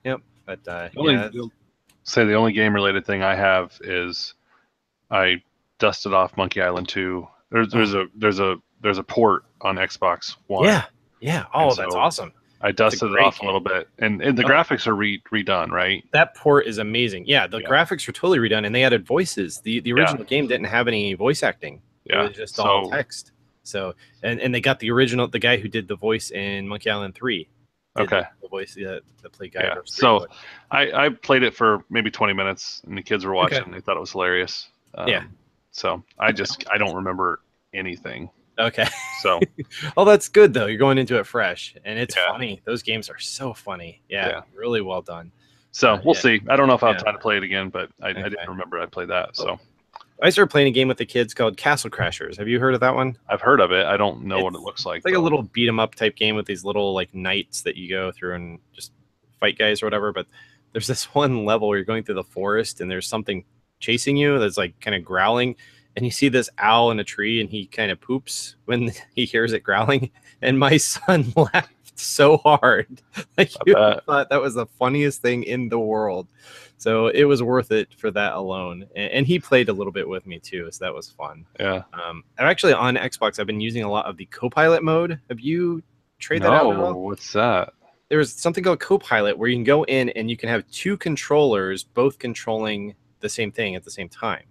[SPEAKER 1] yep. But
[SPEAKER 2] The only
[SPEAKER 1] yeah.
[SPEAKER 2] say the only game related thing I have is I dusted off Monkey Island 2. There's
[SPEAKER 1] Oh,
[SPEAKER 2] a there's a port on Xbox One,
[SPEAKER 1] Yeah, yeah.
[SPEAKER 2] and
[SPEAKER 1] Oh, that's
[SPEAKER 2] so
[SPEAKER 1] awesome.
[SPEAKER 2] I
[SPEAKER 1] That's a
[SPEAKER 2] dusted it
[SPEAKER 1] great
[SPEAKER 2] off a
[SPEAKER 1] game.
[SPEAKER 2] little bit, and the
[SPEAKER 1] Oh,
[SPEAKER 2] graphics are redone, right?
[SPEAKER 1] that port is amazing. Yeah, the
[SPEAKER 2] Yeah,
[SPEAKER 1] graphics were totally redone, and they added voices. The
[SPEAKER 2] yeah,
[SPEAKER 1] original game didn't have any voice acting. It
[SPEAKER 2] yeah.
[SPEAKER 1] was just all
[SPEAKER 2] So
[SPEAKER 1] text. So, and they got the guy who did the voice in Monkey Island 3 did
[SPEAKER 2] okay,
[SPEAKER 1] the voice that played
[SPEAKER 2] yeah.
[SPEAKER 1] Guybrush
[SPEAKER 2] So
[SPEAKER 1] Threepwood.
[SPEAKER 2] I played it for maybe 20 minutes, and the kids were
[SPEAKER 1] Okay.
[SPEAKER 2] watching. They thought it was hilarious.
[SPEAKER 1] Yeah.
[SPEAKER 2] So I don't remember anything.
[SPEAKER 1] Okay.
[SPEAKER 2] So
[SPEAKER 1] Oh, that's good though. You're going into it fresh, and it's
[SPEAKER 2] yeah,
[SPEAKER 1] funny. Those games are so funny. Yeah,
[SPEAKER 2] yeah.
[SPEAKER 1] really well done.
[SPEAKER 2] So we'll
[SPEAKER 1] Yeah.
[SPEAKER 2] see. I don't know if I'll have
[SPEAKER 1] Yeah.
[SPEAKER 2] time to play it again, but I didn't
[SPEAKER 1] Okay.
[SPEAKER 2] remember I played that. So
[SPEAKER 1] I started playing a game with the kids called Castle Crashers. Have you heard of that one?
[SPEAKER 2] I've heard of it. I don't know what it
[SPEAKER 1] It's
[SPEAKER 2] looks like
[SPEAKER 1] it's like a
[SPEAKER 2] though.
[SPEAKER 1] little beat 'em up type game with these little like knights that you go through and just fight guys or whatever. But there's this one level where you're going through the forest and there's something chasing you that's like kind of growling, and you see this owl in a tree and he kind of poops when he hears it growling. And my son laughed so hard, like
[SPEAKER 2] I
[SPEAKER 1] you
[SPEAKER 2] bet.
[SPEAKER 1] thought that was the funniest thing in the world. So it was worth it for that alone. And he played a little bit with me too, so that was fun.
[SPEAKER 2] Yeah.
[SPEAKER 1] I'm actually on Xbox. I've been using a lot of the Copilot mode. Have you tried that out at
[SPEAKER 2] No,
[SPEAKER 1] all?
[SPEAKER 2] what's that?
[SPEAKER 1] There's something called Copilot where you can go in and you can have two controllers both controlling the same thing at the same time.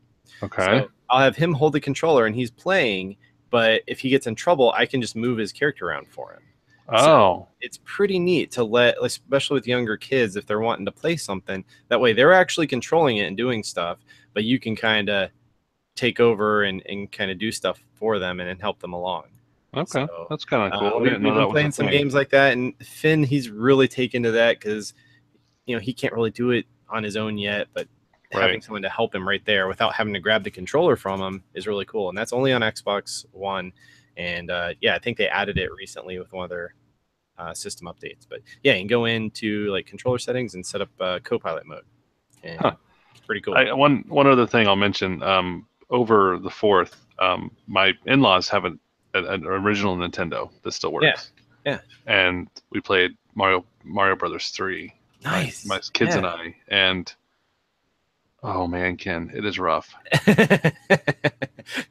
[SPEAKER 2] Okay.
[SPEAKER 1] So I'll have him hold the controller and he's playing, but if he gets in trouble, I can just move his character around for him. So
[SPEAKER 2] Oh,
[SPEAKER 1] it's pretty neat to let, especially with younger kids, if they're wanting to play something, that way they're actually controlling it and doing stuff, but you can kind of take over and kind of do stuff for them and help them along.
[SPEAKER 2] okay.
[SPEAKER 1] So
[SPEAKER 2] That's kind of cool. I didn't
[SPEAKER 1] we've
[SPEAKER 2] know
[SPEAKER 1] been
[SPEAKER 2] that was a
[SPEAKER 1] playing some
[SPEAKER 2] thing.
[SPEAKER 1] games like that, and Finn, he's really taken to that because he can't really do it on his own yet, but having
[SPEAKER 2] Right.
[SPEAKER 1] someone to help him right there without having to grab the controller from him is really cool. And that's only on Xbox One. And yeah, I think they added it recently with one of their system updates. But yeah, you can go into like controller settings and set up Copilot mode, and
[SPEAKER 2] Huh.
[SPEAKER 1] it's pretty cool.
[SPEAKER 2] One other thing I'll mention. Over the 4th, my in-laws have an original Nintendo that still
[SPEAKER 1] Yeah,
[SPEAKER 2] works,
[SPEAKER 1] yeah,
[SPEAKER 2] and we played Mario Brothers 3. My
[SPEAKER 1] nice.
[SPEAKER 2] kids and
[SPEAKER 1] Yeah.
[SPEAKER 2] I, and oh man, Ken, it is rough.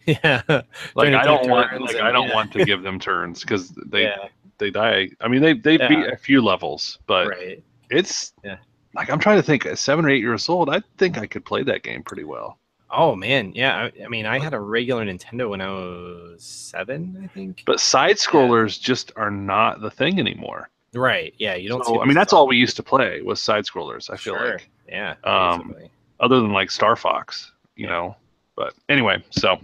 [SPEAKER 1] Yeah,
[SPEAKER 2] Like
[SPEAKER 1] trying to
[SPEAKER 2] I
[SPEAKER 1] do
[SPEAKER 2] don't want
[SPEAKER 1] turns
[SPEAKER 2] I
[SPEAKER 1] and
[SPEAKER 2] don't
[SPEAKER 1] yeah,
[SPEAKER 2] want to give them turns because
[SPEAKER 1] yeah,
[SPEAKER 2] they die. I mean they
[SPEAKER 1] yeah,
[SPEAKER 2] beat a few levels, but
[SPEAKER 1] right,
[SPEAKER 2] it's
[SPEAKER 1] yeah.
[SPEAKER 2] like I'm trying to think. At 7 or 8 years old, I think I could play that game pretty well.
[SPEAKER 1] Oh man, yeah. I mean, I
[SPEAKER 2] But
[SPEAKER 1] had a regular Nintendo when I was 7, I think.
[SPEAKER 2] but side
[SPEAKER 1] Yeah,
[SPEAKER 2] scrollers just are not the thing anymore.
[SPEAKER 1] right. Yeah, you don't see
[SPEAKER 2] So I
[SPEAKER 1] those
[SPEAKER 2] mean
[SPEAKER 1] as
[SPEAKER 2] that's all
[SPEAKER 1] often.
[SPEAKER 2] we used to play was side scrollers. I feel
[SPEAKER 1] Sure.
[SPEAKER 2] like,
[SPEAKER 1] Yeah,
[SPEAKER 2] um,
[SPEAKER 1] basically.
[SPEAKER 2] other than like Star Fox,
[SPEAKER 1] Yeah,
[SPEAKER 2] But anyway, so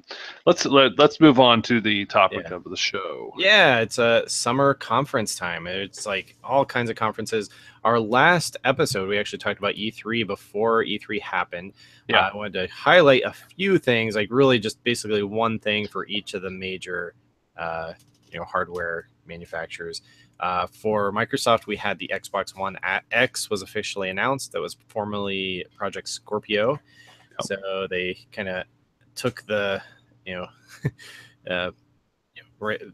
[SPEAKER 2] let's move on to the topic
[SPEAKER 1] yeah.
[SPEAKER 2] of the show.
[SPEAKER 1] Yeah, it's a summer conference time. It's like all kinds of conferences. Our last episode, we actually talked about E3 before E3 happened.
[SPEAKER 2] Yeah,
[SPEAKER 1] I wanted to highlight a few things, like really just basically one thing for each of the major, uh, hardware manufacturers. For Microsoft, we had the Xbox One X was officially announced. That was formerly Project Scorpio.
[SPEAKER 2] yep.
[SPEAKER 1] So they kind of took the, you know, uh,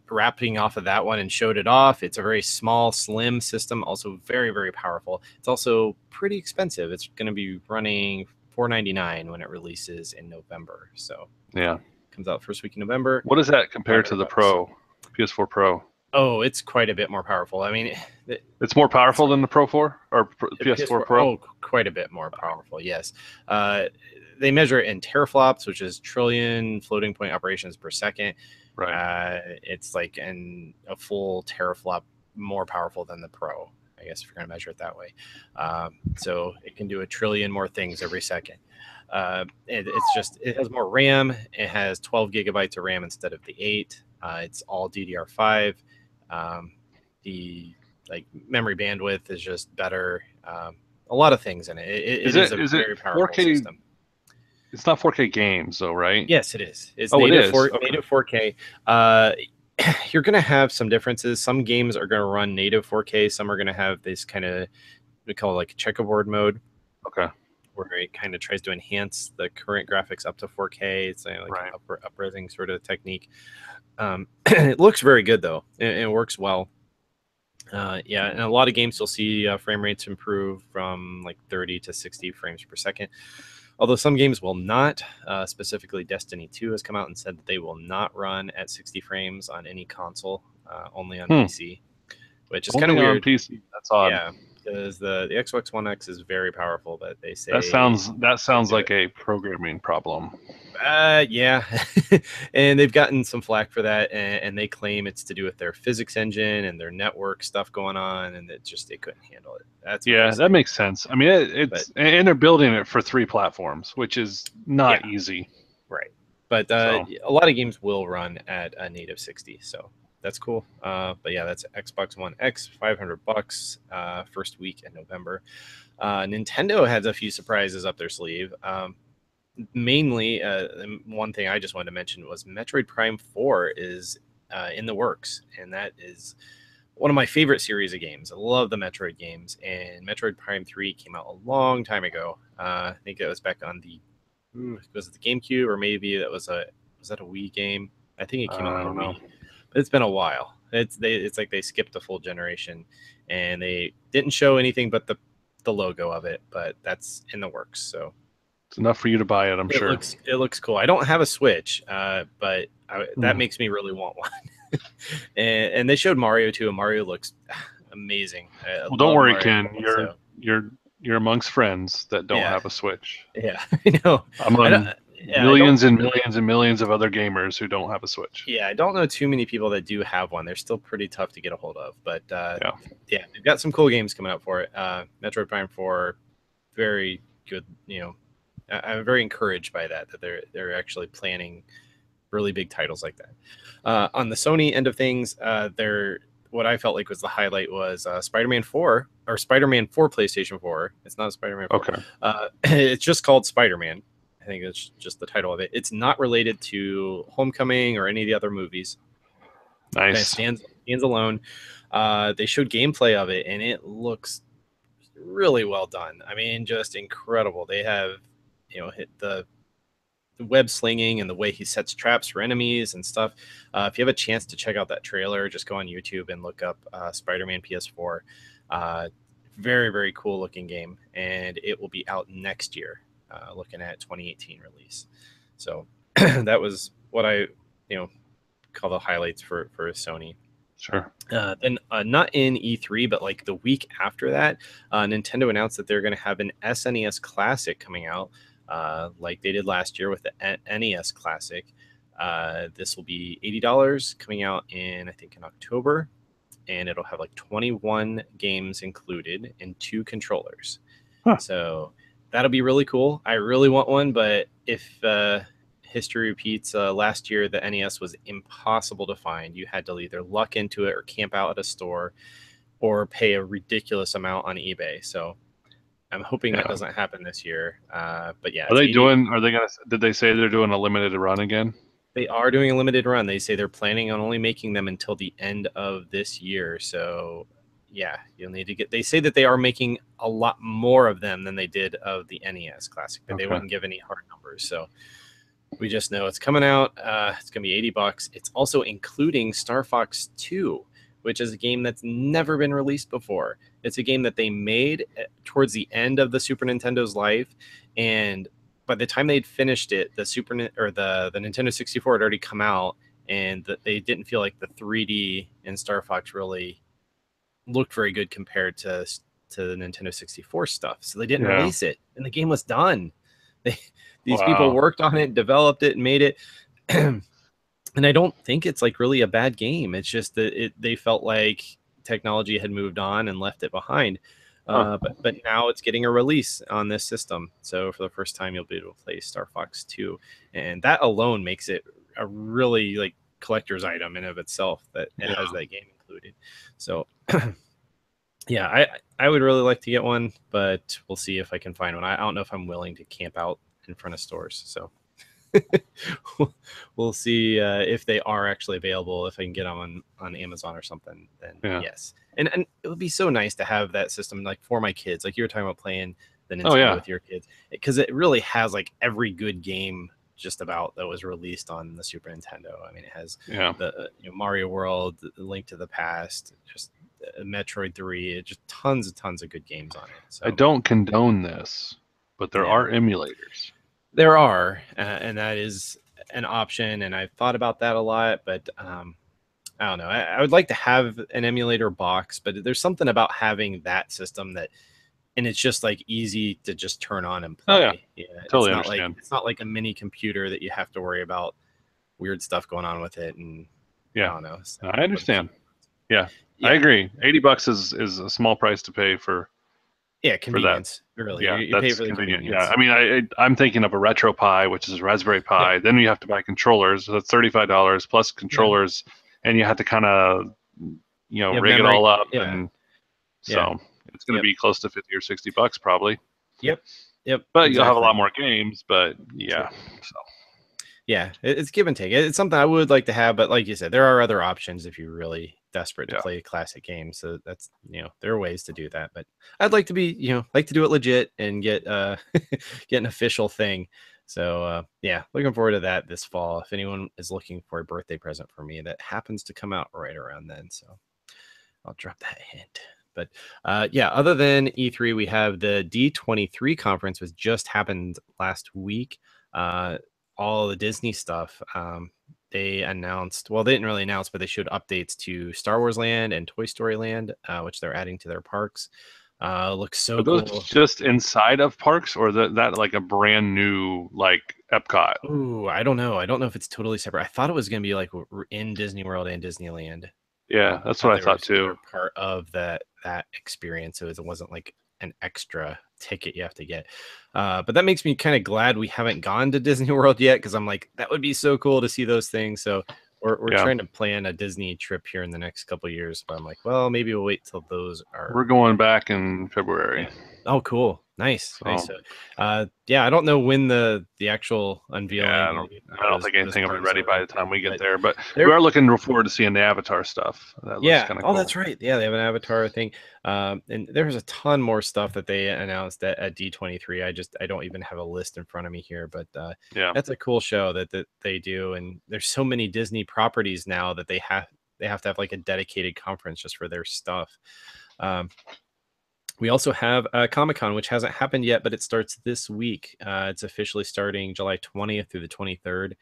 [SPEAKER 1] wrapping off of that one and showed it off. It's a very small, slim system, also very, very powerful. It's also pretty expensive. It's going to be running $499 when it releases in November. So
[SPEAKER 2] Yeah.
[SPEAKER 1] comes out first week in November.
[SPEAKER 2] What does that compare to the
[SPEAKER 1] $500.
[SPEAKER 2] Pro, PS4 Pro?
[SPEAKER 1] Oh, it's quite a bit more powerful. I mean,
[SPEAKER 2] It's more powerful than the Pro 4 or PS4
[SPEAKER 1] PS4,
[SPEAKER 2] Pro?
[SPEAKER 1] quite a bit more powerful. Yes. Uh, they measure it in teraflops, which is trillion floating point operations per second.
[SPEAKER 2] Right.
[SPEAKER 1] It's like a full teraflop more powerful than the Pro, I guess, if you're going to measure it that way. So it can do a trillion more things every second. It has more RAM. It has 12 gigabytes of RAM instead of the 8. It's all DDR5. The like memory bandwidth is just better. A lot of things in it. It is a
[SPEAKER 2] Is it
[SPEAKER 1] very powerful
[SPEAKER 2] 4K?
[SPEAKER 1] system.
[SPEAKER 2] It's not 4K games though, right?
[SPEAKER 1] Yes, it is. It's
[SPEAKER 2] Oh, it
[SPEAKER 1] native
[SPEAKER 2] is. Okay.
[SPEAKER 1] native 4K. Uh, you're going to have some differences. Some games are going to run native 4K. Some are going to have this kind of we call it like checkerboard mode,
[SPEAKER 2] Okay.
[SPEAKER 1] where it kind of tries to enhance the current graphics up to 4K. It's like
[SPEAKER 2] Right.
[SPEAKER 1] upresing sort of technique. It looks very good though. It works well. Yeah, and a lot of games you'll see frame rates improve from like 30 to 60 frames per second. Although some games will not. Specifically, Destiny 2 has come out and said that they will not run at 60 frames on any console, only on
[SPEAKER 2] Hmm.
[SPEAKER 1] PC, which is kind of
[SPEAKER 2] Only on
[SPEAKER 1] weird.
[SPEAKER 2] PC. That's odd.
[SPEAKER 1] Yeah, because the Xbox One X is very powerful, but they
[SPEAKER 2] That
[SPEAKER 1] say
[SPEAKER 2] sounds
[SPEAKER 1] do it.
[SPEAKER 2] like a programming problem.
[SPEAKER 1] Yeah, and they've gotten some flack for that, and they claim it's to do with their physics engine and their network stuff going on, and that just they couldn't handle it. That's what they
[SPEAKER 2] Yeah, that
[SPEAKER 1] say.
[SPEAKER 2] makes sense. I mean,
[SPEAKER 1] But
[SPEAKER 2] it's and they're building it for 3 platforms, which is not
[SPEAKER 1] yeah,
[SPEAKER 2] easy.
[SPEAKER 1] right. But
[SPEAKER 2] So
[SPEAKER 1] a lot of games will run at a native 60, so that's cool. But yeah, that's Xbox One X, $500, first week in November. Nintendo has a few surprises up their sleeve. Mainly, one thing I just wanted to mention was Metroid Prime 4 is in the works, and that is one of my favorite series of games. I love the Metroid games, and Metroid Prime 3 came out a long time ago. I think it was back on the was it the GameCube, or maybe was that a Wii game? I think it came out
[SPEAKER 2] I
[SPEAKER 1] on the
[SPEAKER 2] don't know.
[SPEAKER 1] Wii, but it's been a while. It's like they skipped a full generation, and they didn't show anything but the logo of it, but that's in the works. So
[SPEAKER 2] It's enough for you to buy it, I'm sure.
[SPEAKER 1] it looks cool. I don't have a Switch, but that
[SPEAKER 2] Hmm.
[SPEAKER 1] makes me really want one. And they showed Mario too, and Mario looks amazing. I
[SPEAKER 2] Well, don't
[SPEAKER 1] love
[SPEAKER 2] worry,
[SPEAKER 1] Mario.
[SPEAKER 2] Ken.
[SPEAKER 1] So
[SPEAKER 2] You're amongst friends that don't
[SPEAKER 1] yeah,
[SPEAKER 2] have a Switch.
[SPEAKER 1] yeah, I know. I don't.
[SPEAKER 2] Among
[SPEAKER 1] Yeah, I don't.
[SPEAKER 2] millions and millions and millions of other gamers who don't have a Switch.
[SPEAKER 1] Yeah, I don't know too many people that do have one. They're still pretty tough to get a hold of, but
[SPEAKER 2] Yeah.
[SPEAKER 1] yeah, they've got some cool games coming out for it. Metroid Prime 4, very good. I'm very encouraged by that they're actually planning really big titles like that. On the Sony end of things, what I felt like was the highlight was Spider-Man 4 or Spider-Man 4 PlayStation 4. It's not Spider-Man 4.
[SPEAKER 2] Okay.
[SPEAKER 1] It's just called Spider-Man. I think it's just the title of it. It's not related to Homecoming or any of the other movies. It
[SPEAKER 2] Nice.
[SPEAKER 1] stands alone. They showed gameplay of it, and it looks really well done. I mean, just incredible. They have, hit the web slinging and the way he sets traps for enemies and stuff. If you have a chance to check out that trailer, just go on YouTube and look up Spider-Man PS4. Very, very cool looking game, and it will be out next year, looking at 2018 release. So that was what I, call the highlights for Sony.
[SPEAKER 2] Sure.
[SPEAKER 1] Then not in E3, but like the week after that, Nintendo announced that they're going to have an SNES Classic coming out, like they did last year with the NES Classic. This will be $80, coming out I think in October, and it'll have like 21 games included and 2 controllers.
[SPEAKER 2] Huh.
[SPEAKER 1] So that'll be really cool. I really want one, but if history repeats, last year the NES was impossible to find. You had to either luck into it or camp out at a store or pay a ridiculous amount on eBay. So I'm hoping that
[SPEAKER 2] Yeah.
[SPEAKER 1] doesn't happen this year. But yeah,
[SPEAKER 2] Are
[SPEAKER 1] it's
[SPEAKER 2] they
[SPEAKER 1] 80.
[SPEAKER 2] doing? Are they gonna? Did they say they're doing a limited run again?
[SPEAKER 1] They are doing a limited run. They say they're planning on only making them until the end of this year. So yeah, you'll need to get. They say that they are making a lot more of them than they did of the NES Classic, but they
[SPEAKER 2] Okay.
[SPEAKER 1] wouldn't give any hard numbers. So we just know it's coming out. It's gonna be $80. It's also including Star Fox 2, which is a game that's never been released before. It's a game that they made towards the end of the Super Nintendo's life, and by the time they'd finished it, the Nintendo 64 had already come out, and they didn't feel like the 3D in Star Fox really looked very good compared to the Nintendo 64 stuff. So they didn't
[SPEAKER 2] Yeah.
[SPEAKER 1] release it, and the game was done. They, these people
[SPEAKER 2] Wow.
[SPEAKER 1] worked on it, developed it, and made it. And I don't think it's like really a bad game. It's just that they felt like technology had moved on and left it behind.
[SPEAKER 2] Huh.
[SPEAKER 1] But now it's getting a release on this system. So for the first time, you'll be able to play Star Fox 2, and that alone makes it a really like collector's item in of itself that it
[SPEAKER 2] Yeah.
[SPEAKER 1] has that game included. So yeah, I would really like to get one, but we'll see if I can find one. I don't know if I'm willing to camp out in front of stores. So we'll see if they are actually available. If I can get them on Amazon or something, then
[SPEAKER 2] Yeah.
[SPEAKER 1] yes. And it would be so nice to have that system like for my kids. Like you were talking about playing the
[SPEAKER 2] Oh
[SPEAKER 1] Nintendo
[SPEAKER 2] yeah.
[SPEAKER 1] with your kids, because it really has like every good game just about that was released on the Super Nintendo. I mean, it has
[SPEAKER 2] Yeah.
[SPEAKER 1] the Mario World, the Link to the Past, just Metroid 3, just tons and tons of good games on it. So
[SPEAKER 2] I don't condone this, but there
[SPEAKER 1] Yeah.
[SPEAKER 2] are emulators.
[SPEAKER 1] There are, and that is an option. And I've thought about that a lot, but I don't know. I would like to have an emulator box, but there's something about having that system that, and it's just like easy to just turn on and
[SPEAKER 2] Oh yeah,
[SPEAKER 1] play. Yeah,
[SPEAKER 2] totally understand.
[SPEAKER 1] it's not like a mini computer that you have to worry about weird stuff going on with it, and I
[SPEAKER 2] Yeah,
[SPEAKER 1] don't know, setting
[SPEAKER 2] I
[SPEAKER 1] up with a few.
[SPEAKER 2] understand. Yeah, I
[SPEAKER 1] Yeah,
[SPEAKER 2] agree. $80 is a small price to pay
[SPEAKER 1] yeah,
[SPEAKER 2] for that.
[SPEAKER 1] convenience. Really,
[SPEAKER 2] Yeah,
[SPEAKER 1] you pay
[SPEAKER 2] that's
[SPEAKER 1] for the
[SPEAKER 2] convenient. Yeah,
[SPEAKER 1] convenience.
[SPEAKER 2] I mean, I'm thinking of a Retro Pi, which is a Raspberry
[SPEAKER 1] Yeah,
[SPEAKER 2] Pi. Then you have to buy controllers. So that's $35 plus
[SPEAKER 1] yeah.
[SPEAKER 2] controllers, and you have to kind of
[SPEAKER 1] You have
[SPEAKER 2] rig it
[SPEAKER 1] memory.
[SPEAKER 2] all up,
[SPEAKER 1] Yeah,
[SPEAKER 2] and
[SPEAKER 1] yeah,
[SPEAKER 2] so it's going to
[SPEAKER 1] yep,
[SPEAKER 2] be close to $50 or $60 probably.
[SPEAKER 1] yep, yep.
[SPEAKER 2] But you'll have a lot
[SPEAKER 1] Exactly.
[SPEAKER 2] more games. But
[SPEAKER 1] True.
[SPEAKER 2] yeah, so
[SPEAKER 1] Yeah, it's give and take. It's something I would like to have, but like you said, there are other options if you're really desperate to
[SPEAKER 2] yeah,
[SPEAKER 1] play classic games. So that's, there are ways to do that. But I'd like to be, like to do it legit and get get an official thing. So yeah, looking forward to that this fall. If anyone is looking for a birthday present for me, that happens to come out right around then. So I'll drop that hint. But yeah, other than E3, we have the D23 conference, which just happened last week. Uh, all the Disney stuff. They announced, well, they didn't really announce, but they showed updates to Star Wars Land and Toy Story Land, which they're adding to their parks. Looks
[SPEAKER 2] are
[SPEAKER 1] so
[SPEAKER 2] those
[SPEAKER 1] cool.
[SPEAKER 2] just inside of parks, or that like a brand new like Epcot?
[SPEAKER 1] Ooh, I don't know. I don't know if it's totally separate. I thought it was going to be like in Disney World and Disneyland.
[SPEAKER 2] Yeah,
[SPEAKER 1] I
[SPEAKER 2] that's
[SPEAKER 1] thought
[SPEAKER 2] what I thought
[SPEAKER 1] they
[SPEAKER 2] too.
[SPEAKER 1] were part of that experience, so it wasn't like an extra ticket you have to get. But that makes me kind of glad we haven't gone to Disney World yet, because I'm like, that would be so cool to see those things. So we're
[SPEAKER 2] Yeah,
[SPEAKER 1] trying to plan a Disney trip here in the next couple of years, but I'm like, well, maybe we'll wait till those
[SPEAKER 2] we're
[SPEAKER 1] are.
[SPEAKER 2] going back in February.
[SPEAKER 1] Yeah. Oh, cool. Nice, nice.
[SPEAKER 2] So
[SPEAKER 1] So, yeah, I don't know when the actual unveiling
[SPEAKER 2] yeah,
[SPEAKER 1] of
[SPEAKER 2] I don't
[SPEAKER 1] those
[SPEAKER 2] think anything will be
[SPEAKER 1] parks
[SPEAKER 2] ready
[SPEAKER 1] are
[SPEAKER 2] by the time
[SPEAKER 1] open,
[SPEAKER 2] we get
[SPEAKER 1] but
[SPEAKER 2] there. But we
[SPEAKER 1] they're.
[SPEAKER 2] are looking forward to seeing the Avatar stuff. That looks
[SPEAKER 1] Yeah.
[SPEAKER 2] kind of
[SPEAKER 1] Oh,
[SPEAKER 2] cool.
[SPEAKER 1] that's right. Yeah, they have an Avatar thing. And there's a ton more stuff that they announced at D23. I don't even have a list in front of me here, but
[SPEAKER 2] Yeah,
[SPEAKER 1] that's a cool show that they do. And there's so many Disney properties now that they have to have like a dedicated conference just for their stuff. Um, we also have Comic Con, which hasn't happened yet, but it starts this week. It's officially starting July 20th through the 23rd.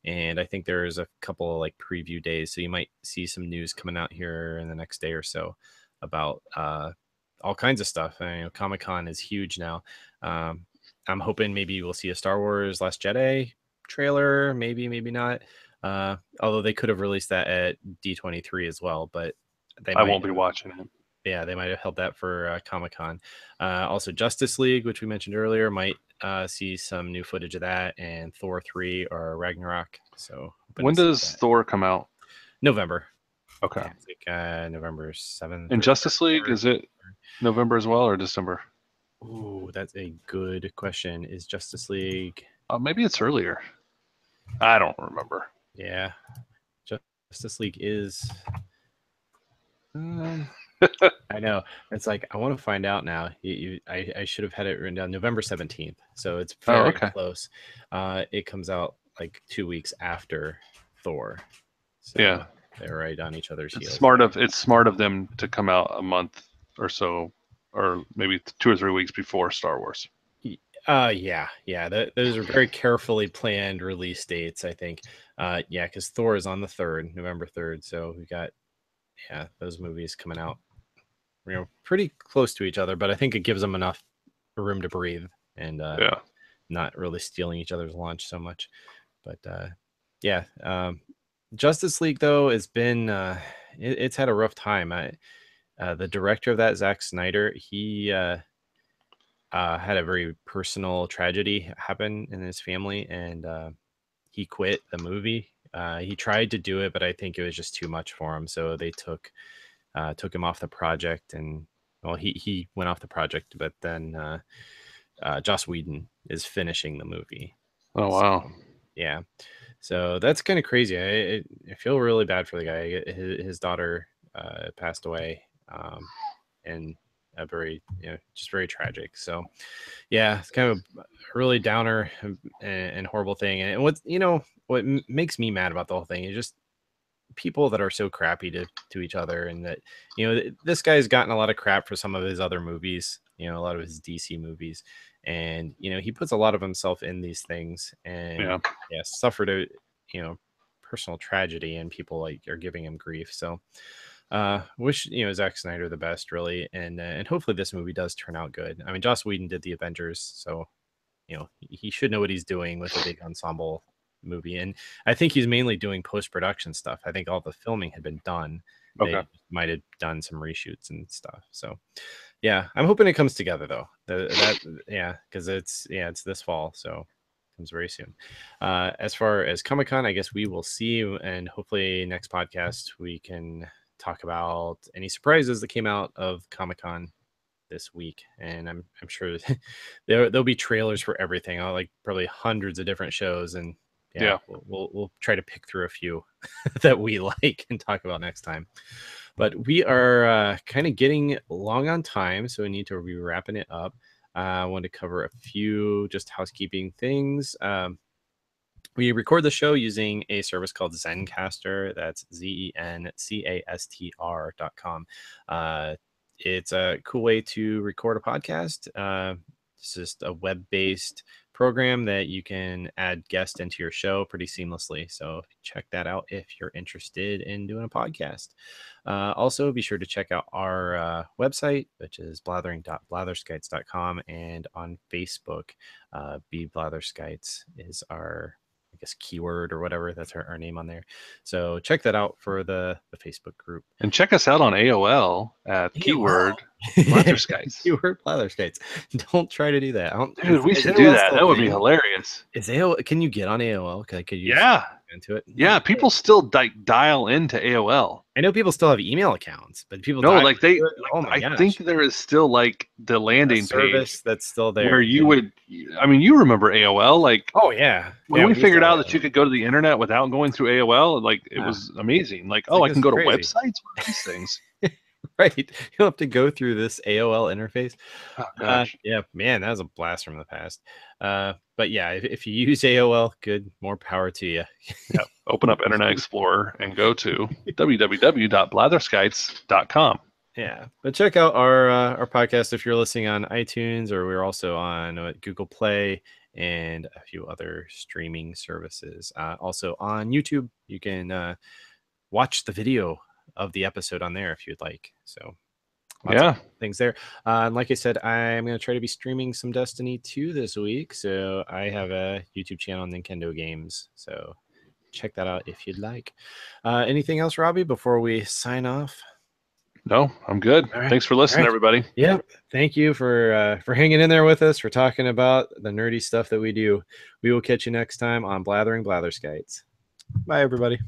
[SPEAKER 1] And I think there's a couple of like preview days. So you might see some news coming out here in the next day or so about all kinds of stuff. Comic Con is huge now. Um, I'm hoping maybe we'll see a Star Wars Last Jedi trailer. Maybe, maybe not. Although they could have released that at D23 as well, but they
[SPEAKER 2] I
[SPEAKER 1] might
[SPEAKER 2] won't be watching it.
[SPEAKER 1] yeah, they might have held that for Comic Con. Also, Justice League, which we mentioned earlier, might see some new footage of that, and Thor 3 or Ragnarok. So, hoping to
[SPEAKER 2] When
[SPEAKER 1] see
[SPEAKER 2] does
[SPEAKER 1] that.
[SPEAKER 2] Thor come out?
[SPEAKER 1] November.
[SPEAKER 2] Okay.
[SPEAKER 1] Yeah, it's like November 7th
[SPEAKER 2] And
[SPEAKER 1] or
[SPEAKER 2] Justice League,
[SPEAKER 1] 3rd.
[SPEAKER 2] is it November as well or December?
[SPEAKER 1] Ooh, that's a good question. Is Justice League.
[SPEAKER 2] Maybe it's earlier. I don't remember.
[SPEAKER 1] Yeah, Justice League is. Um, I know. It's like I want to find out now. I should have had it written down November 17th. So it's
[SPEAKER 2] Oh,
[SPEAKER 1] very
[SPEAKER 2] okay.
[SPEAKER 1] close. It comes out like 2 weeks after Thor.
[SPEAKER 2] Yeah,
[SPEAKER 1] So they're right on each other's
[SPEAKER 2] it's
[SPEAKER 1] heels
[SPEAKER 2] smart
[SPEAKER 1] there.
[SPEAKER 2] of them to come out a month or so, or maybe 2 or 3 weeks before Star Wars.
[SPEAKER 1] Yeah, yeah. Those are very carefully planned release dates, I think. Yeah, because Thor is on the 3rd, November 3rd. So we got, yeah, those movies coming out, pretty close to each other, but I think it gives them enough room to breathe and
[SPEAKER 2] Yeah.
[SPEAKER 1] not really stealing each other's lunch so much. But yeah, Justice League though has been it's had a rough time. The director of that, Zack Snyder, he had a very personal tragedy happen in his family, and he quit the movie. He tried to do it, but I think it was just too much for him. So they took him off the project, and well, he went off the project, but then Joss Whedon is finishing the movie.
[SPEAKER 2] Oh
[SPEAKER 1] So
[SPEAKER 2] wow.
[SPEAKER 1] yeah, so that's kind of crazy. I feel really bad for the guy. His daughter passed away, and a very just very tragic. So yeah, it's kind of a really downer and horrible thing. And what makes me mad about the whole thing is just people that are so crappy to each other, and that this guy's gotten a lot of crap for some of his other movies, a lot of his DC movies, and he puts a lot of himself in these things, and
[SPEAKER 2] Yeah.
[SPEAKER 1] suffered a personal tragedy, and people like are giving him grief. So wish Zack Snyder the best, really, and hopefully this movie does turn out good. I mean, Joss Whedon did the Avengers, so he should know what he's doing with a big ensemble movie. And I think he's mainly doing post-production stuff. I think all the filming had been done.
[SPEAKER 2] Okay.
[SPEAKER 1] They might have done some reshoots and stuff. So yeah, I'm hoping it comes together though. Because it's this fall, so it comes very soon. As far as Comic-Con, I guess we will see, and hopefully next podcast we can talk about any surprises that came out of Comic-Con this week. And I'm sure there'll be trailers for everything, like probably hundreds of different shows, and we'll try to pick through a few that we like and talk about next time. But we are kind of getting long on time, so we need to be wrapping it up. I want to cover a few just housekeeping things. We record the show using a service called Zencaster. That's ZENCASTR.com. It's a cool way to record a podcast. It's just a web-based program that you can add guests into your show pretty seamlessly. So check that out if you're interested in doing a podcast. Also, be sure to check out our website, which is blathering.blatherskites.com, and on Facebook, Be Blatherskites is our, I guess, keyword or whatever. That's our name on there. So check that out for the Facebook group.
[SPEAKER 2] And check us out on AOL at keyword Blatherskites.
[SPEAKER 1] Keyword Blatherskites. Don't try to do that.
[SPEAKER 2] Dude, we should do that. That would be hilarious.
[SPEAKER 1] Is AOL? Can you get on AOL? Could you into it?
[SPEAKER 2] Yeah, people still dial into AOL.
[SPEAKER 1] I know people still have email accounts, but people
[SPEAKER 2] I think there is still like the landing
[SPEAKER 1] service
[SPEAKER 2] page
[SPEAKER 1] that's still there
[SPEAKER 2] where you would. I mean, you remember AOL? Like,
[SPEAKER 1] oh yeah,
[SPEAKER 2] when we figured out that you could go to the internet without going through AOL, like it was amazing. Like, I can go to websites. What are these things?
[SPEAKER 1] Right, you don't have to go through this AOL interface.
[SPEAKER 2] Oh, gosh.
[SPEAKER 1] Yeah, man, that was a blast from the past. But yeah, if you use AOL, good, more power to you.
[SPEAKER 2] Yeah, open up Internet Explorer and go to www.blatherskites.com.
[SPEAKER 1] Yeah, but check out our podcast if you're listening on iTunes, or we're also on Google Play and a few other streaming services. Also on YouTube, you can watch the video of the episode on there if you'd like. So lots of things there. And like I said, I'm going to try to be streaming some Destiny 2 this week. So I have a YouTube channel on Nintendo Games. So check that out if you'd like. Anything else, Robbie, before we sign off?
[SPEAKER 2] No, I'm good. Right. Thanks for listening, everybody.
[SPEAKER 1] Yeah. Thank you for hanging in there with us, for talking about the nerdy stuff that we do. We will catch you next time on Blathering Blatherskites. Bye, everybody.